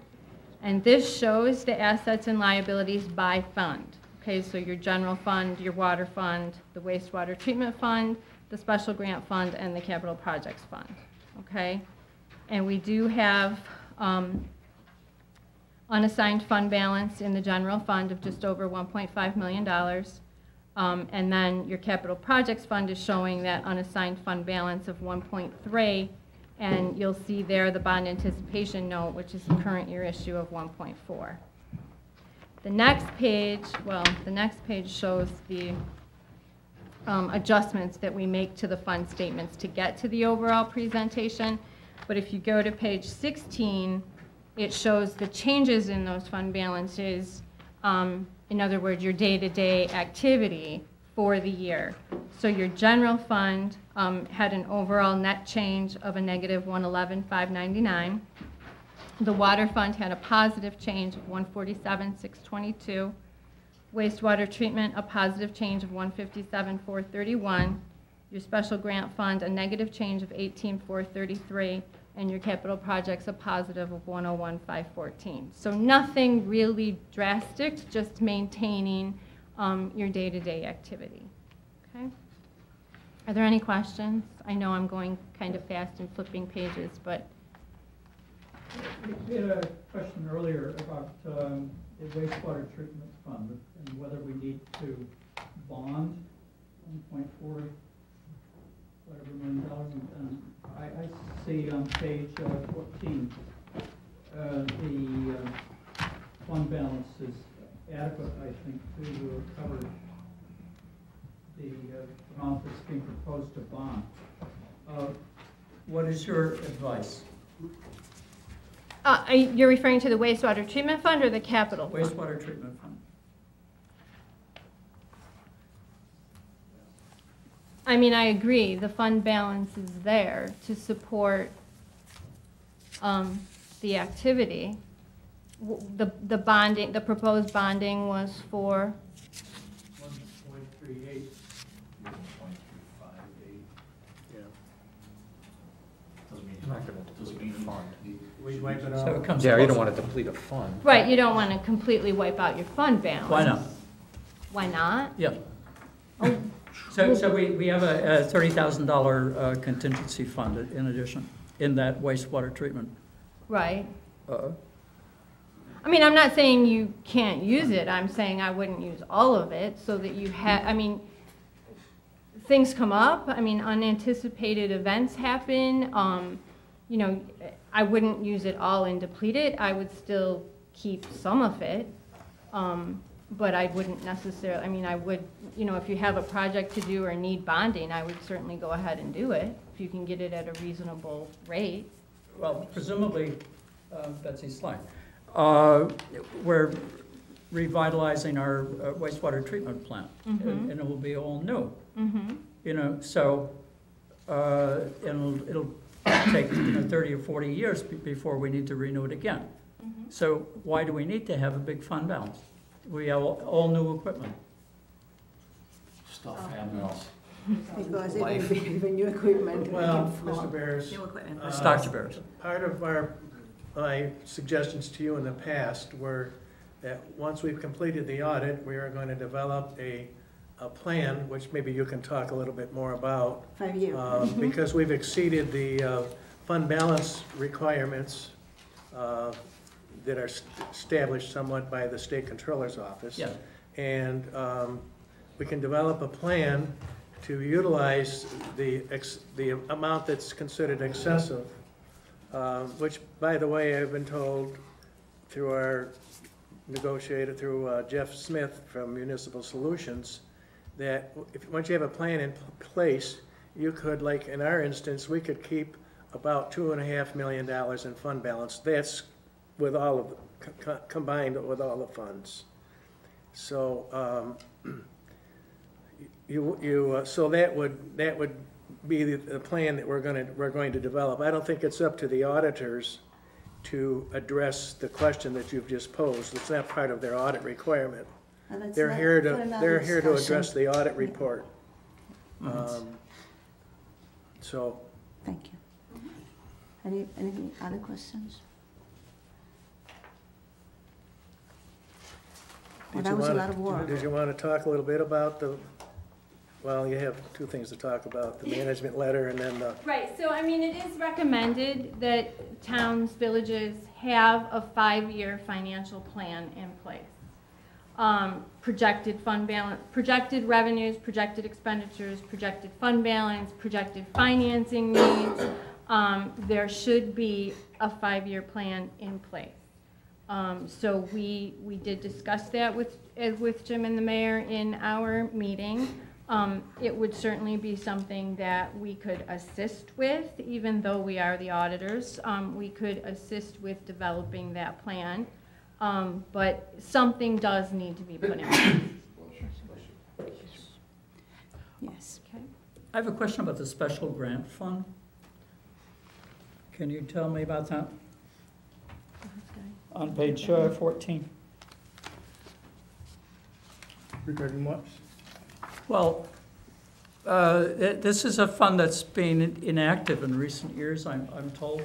and this shows the assets and liabilities by fund, okay? So your general fund, your water fund, the wastewater treatment fund, the special grant fund, and the capital projects fund, okay? And we do have unassigned fund balance in the general fund of just over $1.5 million. And then your capital projects fund is showing that unassigned fund balance of 1.3, and you'll see there the bond anticipation note, which is the current year issue of 1.4. The next page shows the adjustments that we make to the fund statements to get to the overall presentation. But if you go to page 16, it shows the changes in those fund balances, in other words, your day-to-day activity for the year. So your general fund had an overall net change of a negative $111,599. The water fund had a positive change of $147,622. Wastewater treatment, a positive change of $157,431. Your special grant fund, a negative change of $18,433. And your capital projects, a positive of $101,514. So nothing really drastic, just maintaining your day-to-day activity. Okay? Are there any questions? I know I'm going kind of fast and flipping pages, but We had a question earlier about the wastewater treatment fund and whether we need to bond 1.4 whatever $1 million. And I see on page 14 the fund balance is adequate, I think, to cover the amount that's being proposed to bond. What is your advice? You're referring to the wastewater treatment fund or the capital fund? Wastewater treatment fund. I mean, I agree, the fund balance is there to support the activity. The bonding, the proposed bonding was for? 1.38. 1.358. Yeah. Doesn't mean fund. We wipe it So out. it comes Yeah, you close. don't want to deplete a fund. Right, you don't want to completely wipe out your fund balance. Why not? Why not? Yeah. Oh, So we have a $30,000 contingency fund in addition, in that wastewater treatment. right. Uh, I mean, I'm not saying you can't use it, I'm saying I wouldn't use all of it so that you have, I mean, things come up, I mean, unanticipated events happen, you know, I wouldn't use it all and deplete it, I would still keep some of it, but I wouldn't necessarily, I mean, I would, you know, if you have a project to do or need bonding, I would certainly go ahead and do it, if you can get it at a reasonable rate. Well, presumably, Betsy Sly, we're revitalizing our wastewater treatment plant, and it will be all new. You know, so it'll take 30 or 40 years before we need to renew it again. So why do we need to have a big fund balance? We have all new equipment. Stuff happens. Because even new equipment. Well, can fall. Mr. Barris, Dr. Barris. part of my suggestions to you in the past were that once we've completed the audit, we are going to develop a plan, which maybe you can talk a little bit more about. 5 years. Because we've exceeded the fund balance requirements that are established somewhat by the State Controller's Office. Yeah. And we can develop a plan to utilize the amount that's considered excessive, which, by the way, I've been told through our negotiator, through Jeff Smith from Municipal Solutions, that once you have a plan in place, you could, like in our instance, we could keep about $2.5 million in fund balance. That's with all of the, combined with all the funds. So so that would be the plan that we're going to develop. I don't think it's up to the auditors to address the question that you've just posed. It's not part of their audit requirement. They're here to address the audit report. So. Thank you. Any other questions? Well, that was a lot of work. Did you want to talk a little bit about well, you have two things to talk about, the management letter and then the... Right, so I mean, it is recommended that towns, villages have a 5-year financial plan in place. Projected fund balance, projected revenues, projected expenditures, projected fund balance, projected financing needs. There should be a 5-year plan in place. So we did discuss that with Jim and the mayor in our meeting. It would certainly be something that we could assist with, even though we are the auditors. We could assist with developing that plan, but something does need to be put in place. Yes. Okay. I have a question about the special grant fund. Can you tell me about that? On page 14. Regarding what? Well, this is a fund that's been inactive in recent years, I'm told.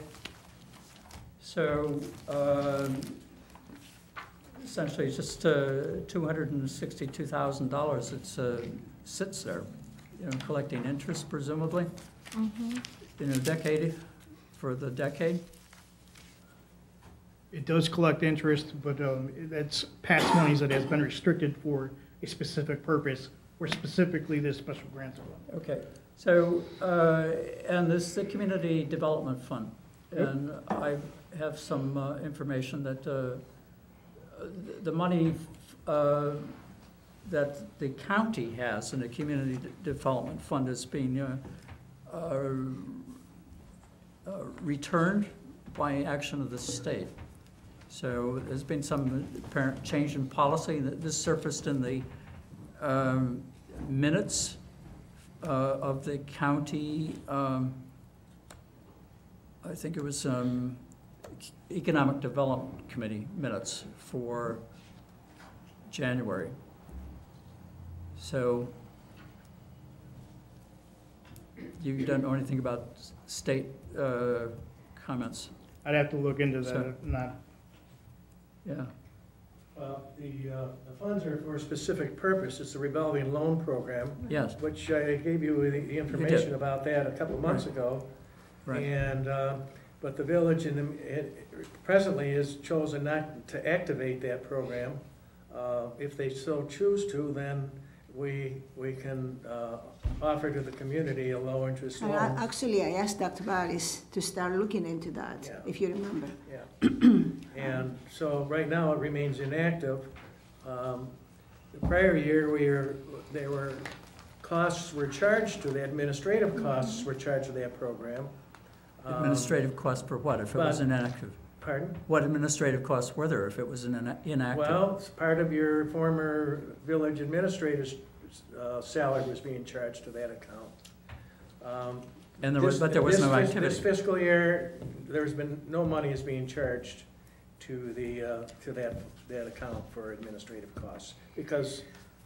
So essentially, it's just $262,000. It sits there, collecting interest, presumably, in a decade, for the decade. It does collect interest, but that's past monies that has been restricted for a specific purpose, or specifically this special grants fund. Okay, so, and this is the Community Development Fund. And I have some information that the money that the county has in the Community Development Fund is being returned by action of the state. So there's been some apparent change in policy that this surfaced in the minutes of the county, I think it was Economic Development Committee minutes for January. So you don't know anything about state comments? I'd have to look into that, So- not. Yeah. Well, the funds are for a specific purpose. It's a revolving loan program. Yes. Which I gave you the information about that a couple of months ago. Right. And, but the village presently has chosen not to activate that program. If they so choose to, then we can offer to the community a low-interest loan. Actually, I asked Dr. Barris to start looking into that, Yeah. if you remember. Yeah. And so right now it remains inactive. The prior year, there were costs were charged to the administrative costs were charged to that program. Administrative costs for what, if it was inactive? Pardon? What administrative costs were there if it was inactive? Well, it's part of your former village administrator's salary was being charged to that account. And there was, but there was no This activity. fiscal year, there's been, no money is being charged to that account for administrative costs. Because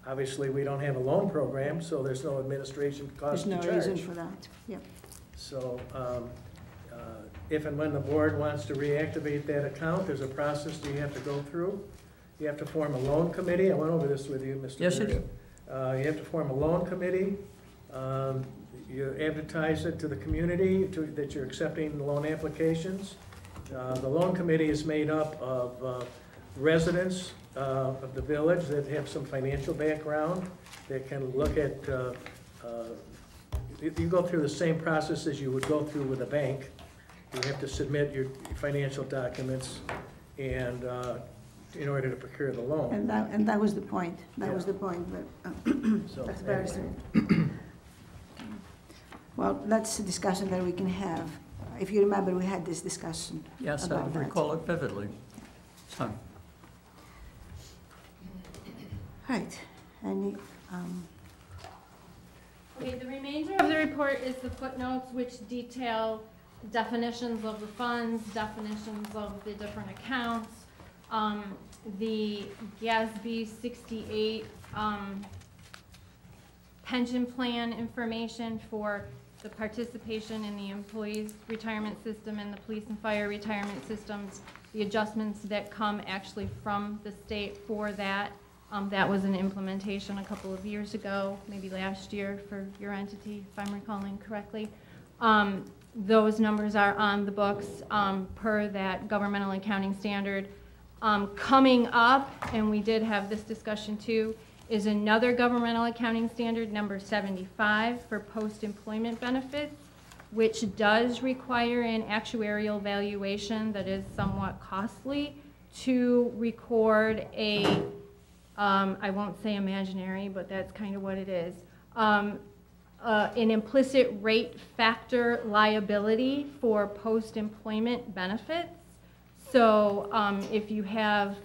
obviously, we don't have a loan program, so there's no administration cost to There's charge. no reason for that, yeah. So, if and when the board wants to reactivate that account, there's a process that you have to go through. You have to form a loan committee. I went over this with you, Mr. Yes, you Pierce. do. You have to form a loan committee. You advertise it to the community that you're accepting loan applications. The loan committee is made up of residents of the village that have some financial background, that can look at, you go through the same process as you would go through with a bank. You have to submit your financial documents and in order to procure the loan. And that was the point, that was Yeah. the point, but So, that's very anyway. well, that's a discussion that we can have. If you remember, we had this discussion Yes, I about that. recall it vividly. So, Right, any, Okay, the remainder of the report is the footnotes which detail definitions of the funds, definitions of the different accounts, the GASB 68 pension plan information for the participation in the employees' retirement system and the police and fire retirement systems, the adjustments that come actually from the state for that. That was an implementation a couple of years ago, maybe last year for your entity, if I'm recalling correctly. Those numbers are on the books per that governmental accounting standard. Coming up, and we did have this discussion too, is another governmental accounting standard, number 75, for post-employment benefits, which does require an actuarial valuation that is somewhat costly to record a, I won't say imaginary, but that's kind of what it is, an implicit rate factor liability for post-employment benefits. So if you have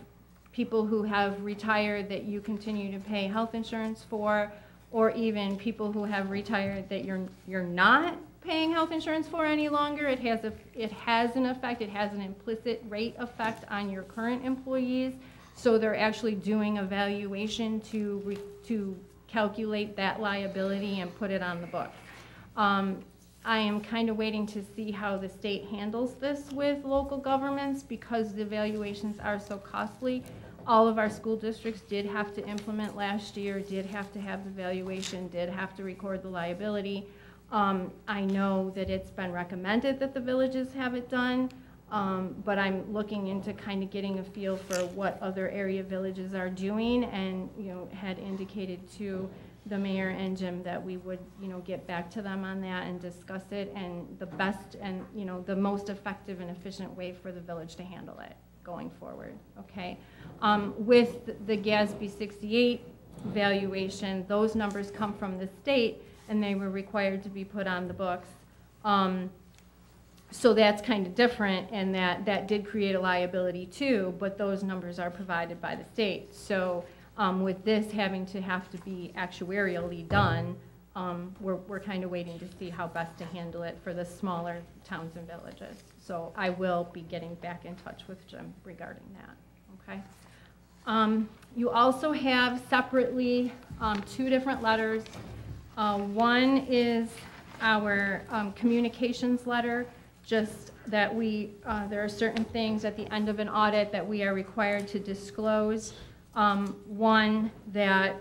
people who have retired that you continue to pay health insurance for, or even people who have retired that you're not paying health insurance for any longer, it has an effect, it has an implicit rate effect on your current employees. So they're actually doing a valuation to calculate that liability and put it on the book. I am kind of waiting to see how the state handles this with local governments because the valuations are so costly. All of our school districts did have to implement last year, did have to have the valuation, did have to record the liability. I know that it's been recommended that the villages have it done. But I'm looking into kind of getting a feel for what other area villages are doing, and, had indicated to the mayor and Jim that we would, get back to them on that and discuss it, and the best and, the most effective and efficient way for the village to handle it going forward, okay? With the GASB 68 valuation, those numbers come from the state, and they were required to be put on the books. So that's kind of different, and that did create a liability too, but those numbers are provided by the state. So with this having to have to be actuarially done, we're kind of waiting to see how best to handle it for the smaller towns and villages. So I will be getting back in touch with Jim regarding that, okay? You also have separately 2 different letters. One is our communications letter, just that there are certain things at the end of an audit that we are required to disclose. One, that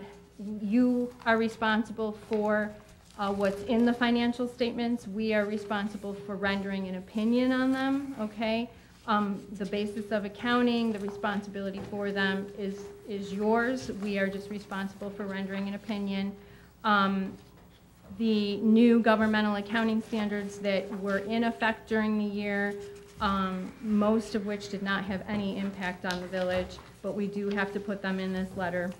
you are responsible for what's in the financial statements. We are responsible for rendering an opinion on them, okay? The basis of accounting, the responsibility for them is yours. We are just responsible for rendering an opinion. The new governmental accounting standards that were in effect during the year, most of which did not have any impact on the village, but we do have to put them in this letter.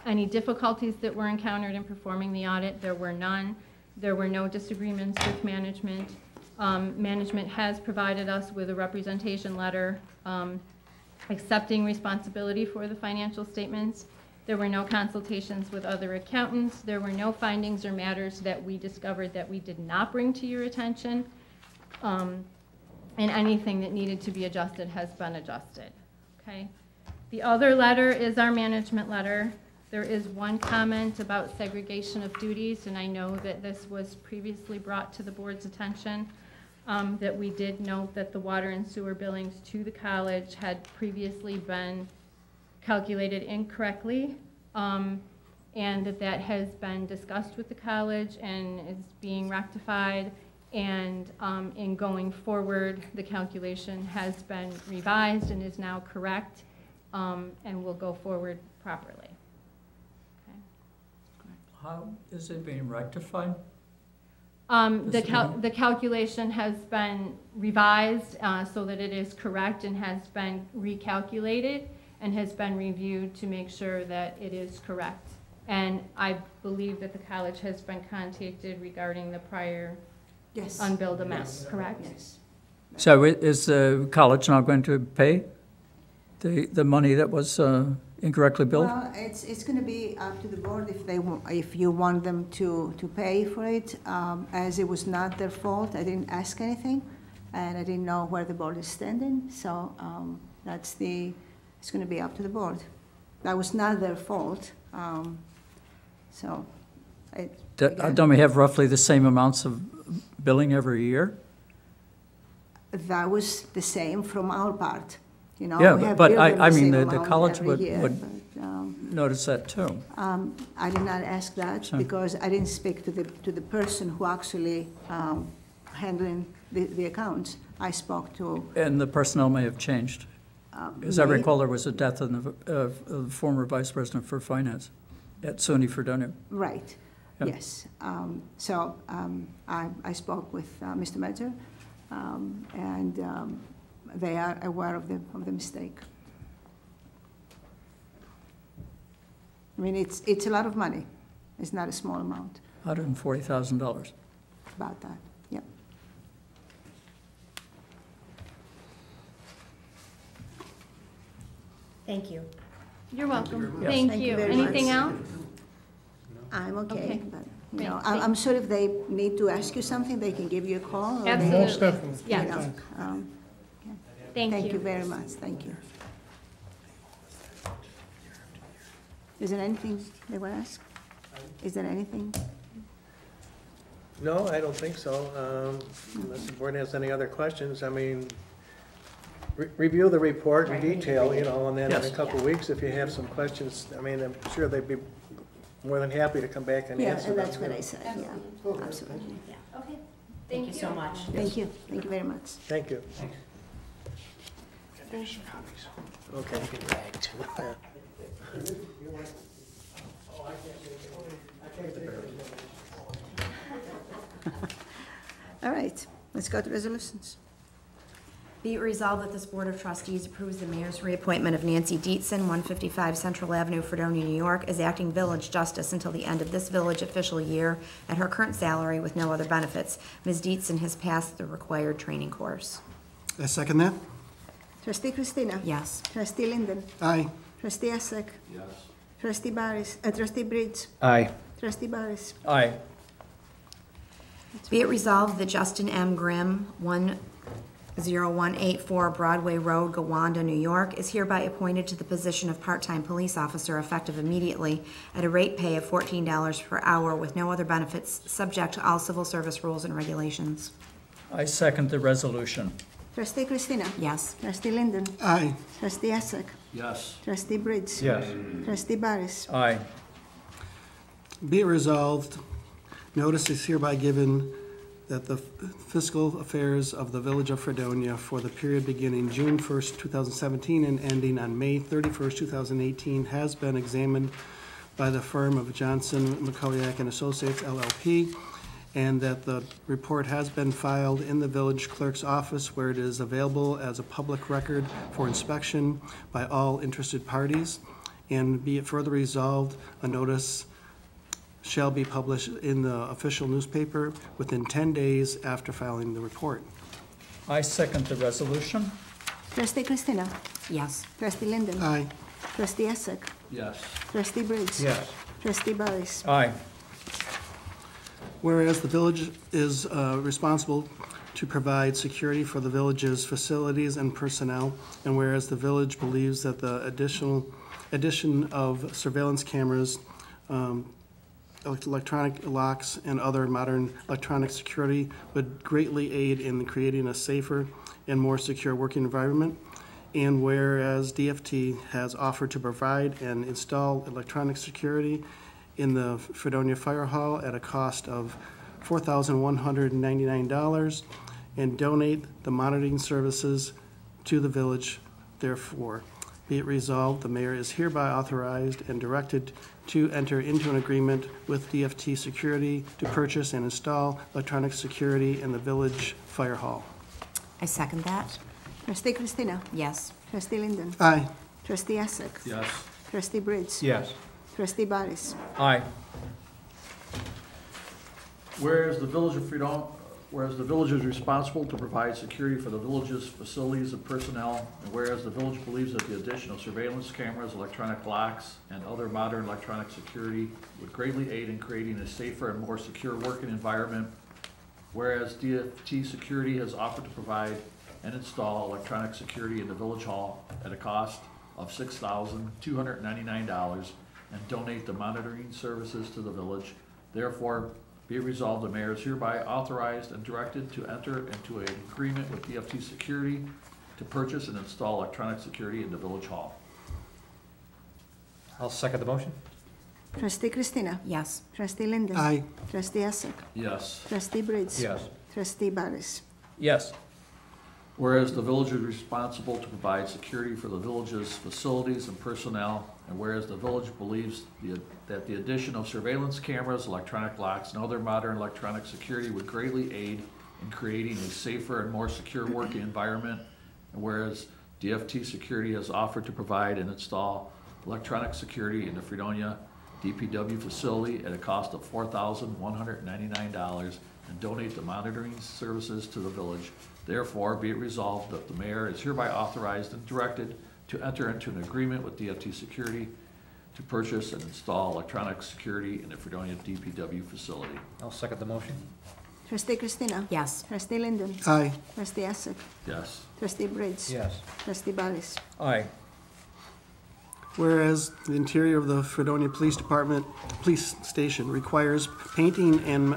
Any difficulties that were encountered in performing the audit, there were none. There were no disagreements with management. Management has provided us with a representation letter accepting responsibility for the financial statements. There were no consultations with other accountants. There were no findings or matters that we discovered that we did not bring to your attention. And anything that needed to be adjusted has been adjusted, okay? The other letter is our management letter. There is one comment about segregation of duties, and I know that this was previously brought to the board's attention, that we did note that the water and sewer billings to the college had previously been calculated incorrectly, and that has been discussed with the college and is being rectified, and in going forward, the calculation has been revised and is now correct, and will go forward properly. Okay. How is it being rectified? The calculation has been revised so that it is correct and has been recalculated and has been reviewed to make sure that it is correct. And I believe that the college has been contacted regarding the prior unbilled amounts, correct? Yes. So is the college now going to pay the money that was incorrectly billed? Well, it's going to be up to the board if you want them to pay for it. As it was not their fault, I didn't ask anything, and I didn't know where the board is standing. So it's going to be up to the board. That was not their fault. Don't we have roughly the same amounts of billing every year? That was the same from our part. Yeah, we have but billed them I mean, same the amount college every year, would but, notice that too. I did not ask that because I didn't speak to the person who actually handling the accounts. I spoke to. And the personnel may have changed. As I recall, there was a death of the former vice president for finance at SUNY Fredonia. Right. Yep. Yes. I spoke with Mr. Metzger, and they are aware of the mistake. I mean, it's a lot of money. It's not a small amount. $140,000. About that. Yep. Thank you. You're welcome. Yes. Thank Thank you you. very Anything much. else? I'm okay, Okay. but Thanks. I'm sure if they need to ask you something, they can give you a call. Or they- Absolutely. Most definitely. Yeah. you know, Thank you. very much. Thank you. Is there anything they want to ask? Is there anything? No, I don't think so. Unless the board has any other questions, I mean, review the report in detail, and then in a Yes. couple of weeks, if you have some questions, I mean, I'm sure they'd be more than happy to come back and Yeah, answer and them. that's what I said, yeah, absolutely. Okay. Thank you so much. Thank you very much. Thank you. Okay. All right, let's go to resolutions. Be it resolved that this Board of Trustees approves the mayor's reappointment of Nancy Dietzen, 155 Central Avenue, Fredonia, New York, as acting village justice until the end of this village official year at her current salary with no other benefits. Ms. Dietzen has passed the required training course. I second that. Trustee Christina? Yes. Trustee Linden? Aye. Trustee Essek? Yes. Trustee Bridge? Aye. Trustee Barris? Aye. Be it resolved that Justin M. Grimm, 10184 Broadway Road, Gowanda, New York, is hereby appointed to the position of part-time police officer effective immediately at a rate pay of $14 per hour with no other benefits, subject to all civil service rules and regulations. I second the resolution. Trustee Christina? Yes. Trustee Linden? Aye. Trustee Essek? Yes. Trustee Bridge? Yes. Trustee Barris? Aye. Be it resolved, notice is hereby given that the fiscal affairs of the Village of Fredonia for the period beginning June 1st, 2017 and ending on May 31st, 2018 has been examined by the firm of Johnson, McCoyak and Associates LLP, and that the report has been filed in the village clerk's office where it is available as a public record for inspection by all interested parties. And be it further resolved, a notice shall be published in the official newspaper within 10 days after filing the report. I second the resolution. Trustee Christina? Yes. Trustee Linden? Aye. Trustee Essek? Yes. Trustee Bridge? Yes. Trustee Barris? Aye. Whereas the village is responsible to provide security for the village's facilities and personnel, and whereas the village believes that the addition of surveillance cameras, electronic locks, and other modern electronic security would greatly aid in creating a safer and more secure working environment, and whereas DFT has offered to provide and install electronic security in the Fredonia Fire Hall at a cost of $4,199 and donate the monitoring services to the village. Therefore, be it resolved, the mayor is hereby authorized and directed to enter into an agreement with DFT Security to purchase and install electronic security in the village fire hall. I second that. Trustee Christina? Yes. Trustee Linden? Aye. Trustee Essek? Yes. Trustee Bridge? Yes. Trustee Barris? Aye. Whereas the village of Fredonia, whereas the village is responsible to provide security for the village's facilities and personnel, and whereas the village believes that the addition of surveillance cameras, electronic locks, and other modern electronic security would greatly aid in creating a safer and more secure working environment, whereas DFT Security has offered to provide and install electronic security in the village hall at a cost of $6,299 and donate the monitoring services to the village. Therefore, be it resolved, the mayor is hereby authorized and directed to enter into an agreement with DFT Security to purchase and install electronic security in the village hall. I'll second the motion. Trustee Christina? Yes. Trustee Linden? Aye. Trustee Essek? Yes. Trustee Bridge? Yes. Trustee Barris? Yes. Whereas the village is responsible to provide security for the village's facilities and personnel, and whereas the village believes that the addition of surveillance cameras, electronic locks, and other modern electronic security would greatly aid in creating a safer and more secure working environment, and whereas DFT Security has offered to provide and install electronic security in the Fredonia DPW facility at a cost of $4,199 and donate the monitoring services to the village. Therefore, be it resolved that the mayor is hereby authorized and directed to enter into an agreement with DFT Security to purchase and install electronic security in the Fredonia DPW facility. I'll second the motion. Trustee Christina? Yes. Trustee Linden? Aye. Trustee Essek? Yes. Trustee Bridge? Yes. Trustee Barris? Aye. Whereas the interior of the Fredonia Police Station requires painting and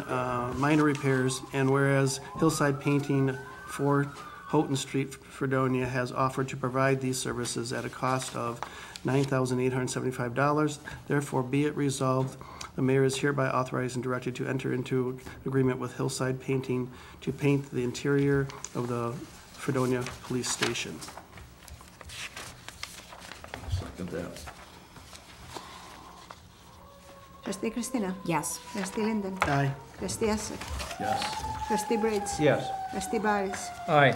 minor repairs, and whereas Hillside Painting, 4 Houghton Street, Fredonia, has offered to provide these services at a cost of $9,875. Therefore, be it resolved, The mayor is hereby authorized and directed to enter into agreement with Hillside Painting to paint the interior of the Fredonia Police Station. Second that. Trustee Christina? Yes. Trustee Linden? Aye. Trustee Essek? Yes. Trustee Briggs? Yes. Trustee Barris? Aye.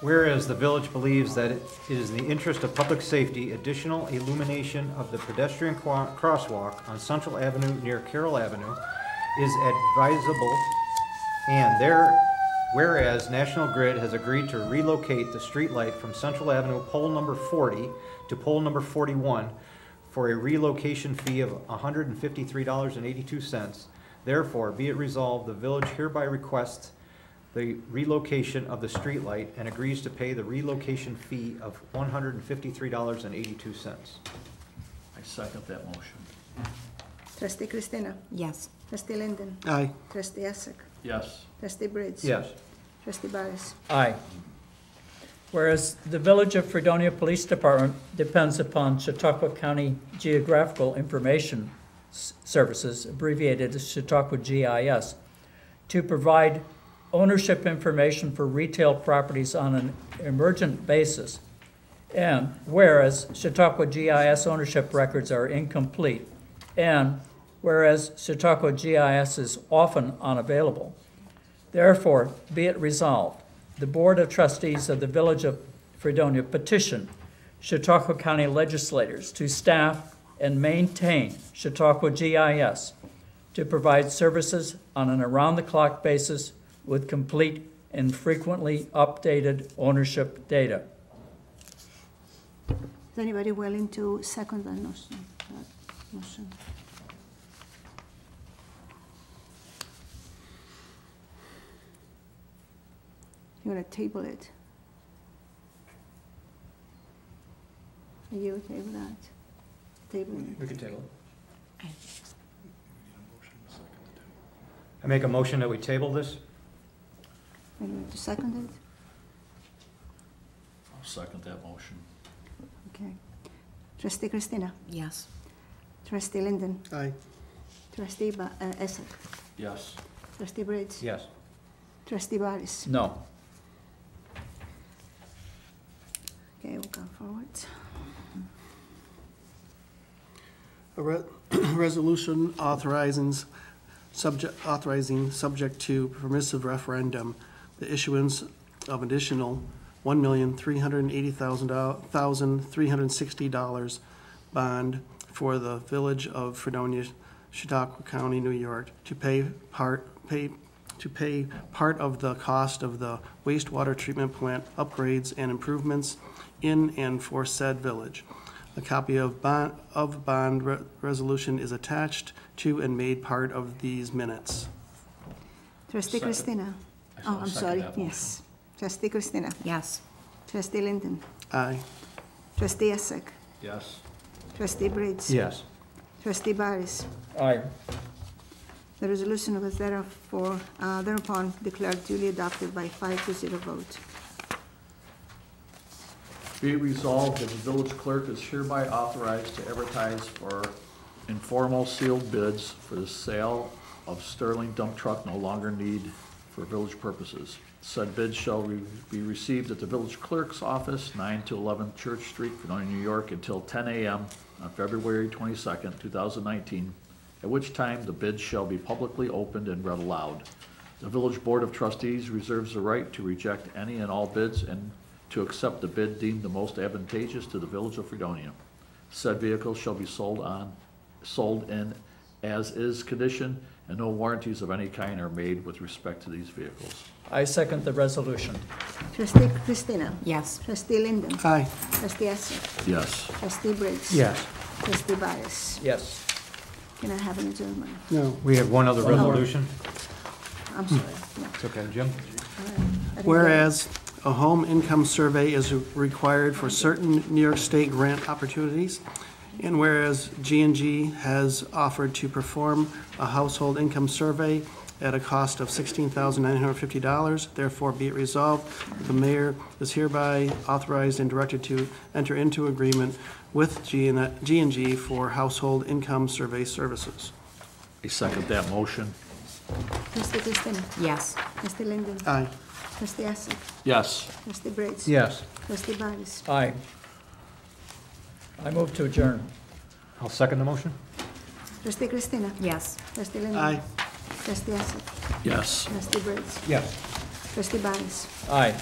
Whereas the village believes that it is in the interest of public safety, additional illumination of the pedestrian crosswalk on Central Avenue near Carroll Avenue is advisable, and whereas National Grid has agreed to relocate the streetlight from Central Avenue pole number 40 to pole number 41 for a relocation fee of $153.82. Therefore, be it resolved, the village hereby requests the relocation of the streetlight and agrees to pay the relocation fee of $153.82. I second that motion. Trustee Christina? Yes. Trustee Linden? Aye. Trustee Essek? Yes. Trustee Briggs? Yes. Trustee Barris? Aye. Whereas the Village of Fredonia Police Department depends upon Chautauqua County Geographical Information Services, abbreviated as Chautauqua GIS, to provide ownership information for retail properties on an emergent basis. And whereas Chautauqua GIS ownership records are incomplete, and whereas Chautauqua GIS is often unavailable, therefore be it resolved, the Board of Trustees of the Village of Fredonia petition Chautauqua County legislators to staff and maintain Chautauqua GIS to provide services on an around-the-clock basis with complete and frequently updated ownership data. Is anybody willing to second that motion? You want to table it? Are you okay with that? Table it? We can table it. I make a motion that we table this. Are you going to second it? I'll second that motion. Okay. Trustee Christina? Yes. Trustee Linden? Aye. Trustee Essek? Yes. Trustee Briggs? Yes. Trustee Barris? No. Okay, we'll go forward. A resolution authorizing, subject to permissive referendum, the issuance of additional $1,380,360 bond for the Village of Fredonia, Chautauqua County, New York, to pay part of the cost of the wastewater treatment plant upgrades and improvements in and for said village. A copy of bond resolution is attached to and made part of these minutes. Trustee Second. Christina? I Oh, I'm second sorry, that motion. yes. Trustee Christina? Yes. Trustee Linden? Aye. Trustee Essek? Yes. Trustee Briggs? Yes. Trustee Barris? Aye. The resolution was thereupon declared duly adopted by 5-0 vote. Be it resolved that the village clerk is hereby authorized to advertise for informal sealed bids for the sale of Sterling dump truck no longer need for village purposes. Said bids shall be received at the village clerk's office, 9 to 11 Church Street, Fredonia, New York, until 10 a.m. on February 22nd, 2019, at which time the bids shall be publicly opened and read aloud. The Village Board of Trustees reserves the right to reject any and all bids and to accept the bid deemed the most advantageous to the Village of Fredonia. Said vehicles shall be sold in as-is condition, and no warranties of any kind are made with respect to these vehicles. I second the resolution. Trustee Christina? Yes. Trustee Linden? Aye. Trustee Essek? Yes. Trustee Briggs? Yes. Trustee Barris? Yes. Can I have an adjournment? No. We have one other One more. resolution. I'm sorry. Yeah. It's okay, Jim? Whereas a home income survey is required for certain New York State grant opportunities, and whereas G&G has offered to perform a household income survey at a cost of $16,950. Therefore, be it resolved, the mayor is hereby authorized and directed to enter into agreement with G&G for household income survey services. I second that motion. Trustee Cristina. Yes. Trustee Linden. Aye. Trustee Essig. Yes. Trustee Briggs. Yes. Trustee Barnes. Aye. I move to adjourn. I'll second the motion. Trustee Cristina. Yes. Trustee Linden. Aye. Trustee Essig. Yes. Trustee Briggs. Yes. Trustee Barnes. Aye.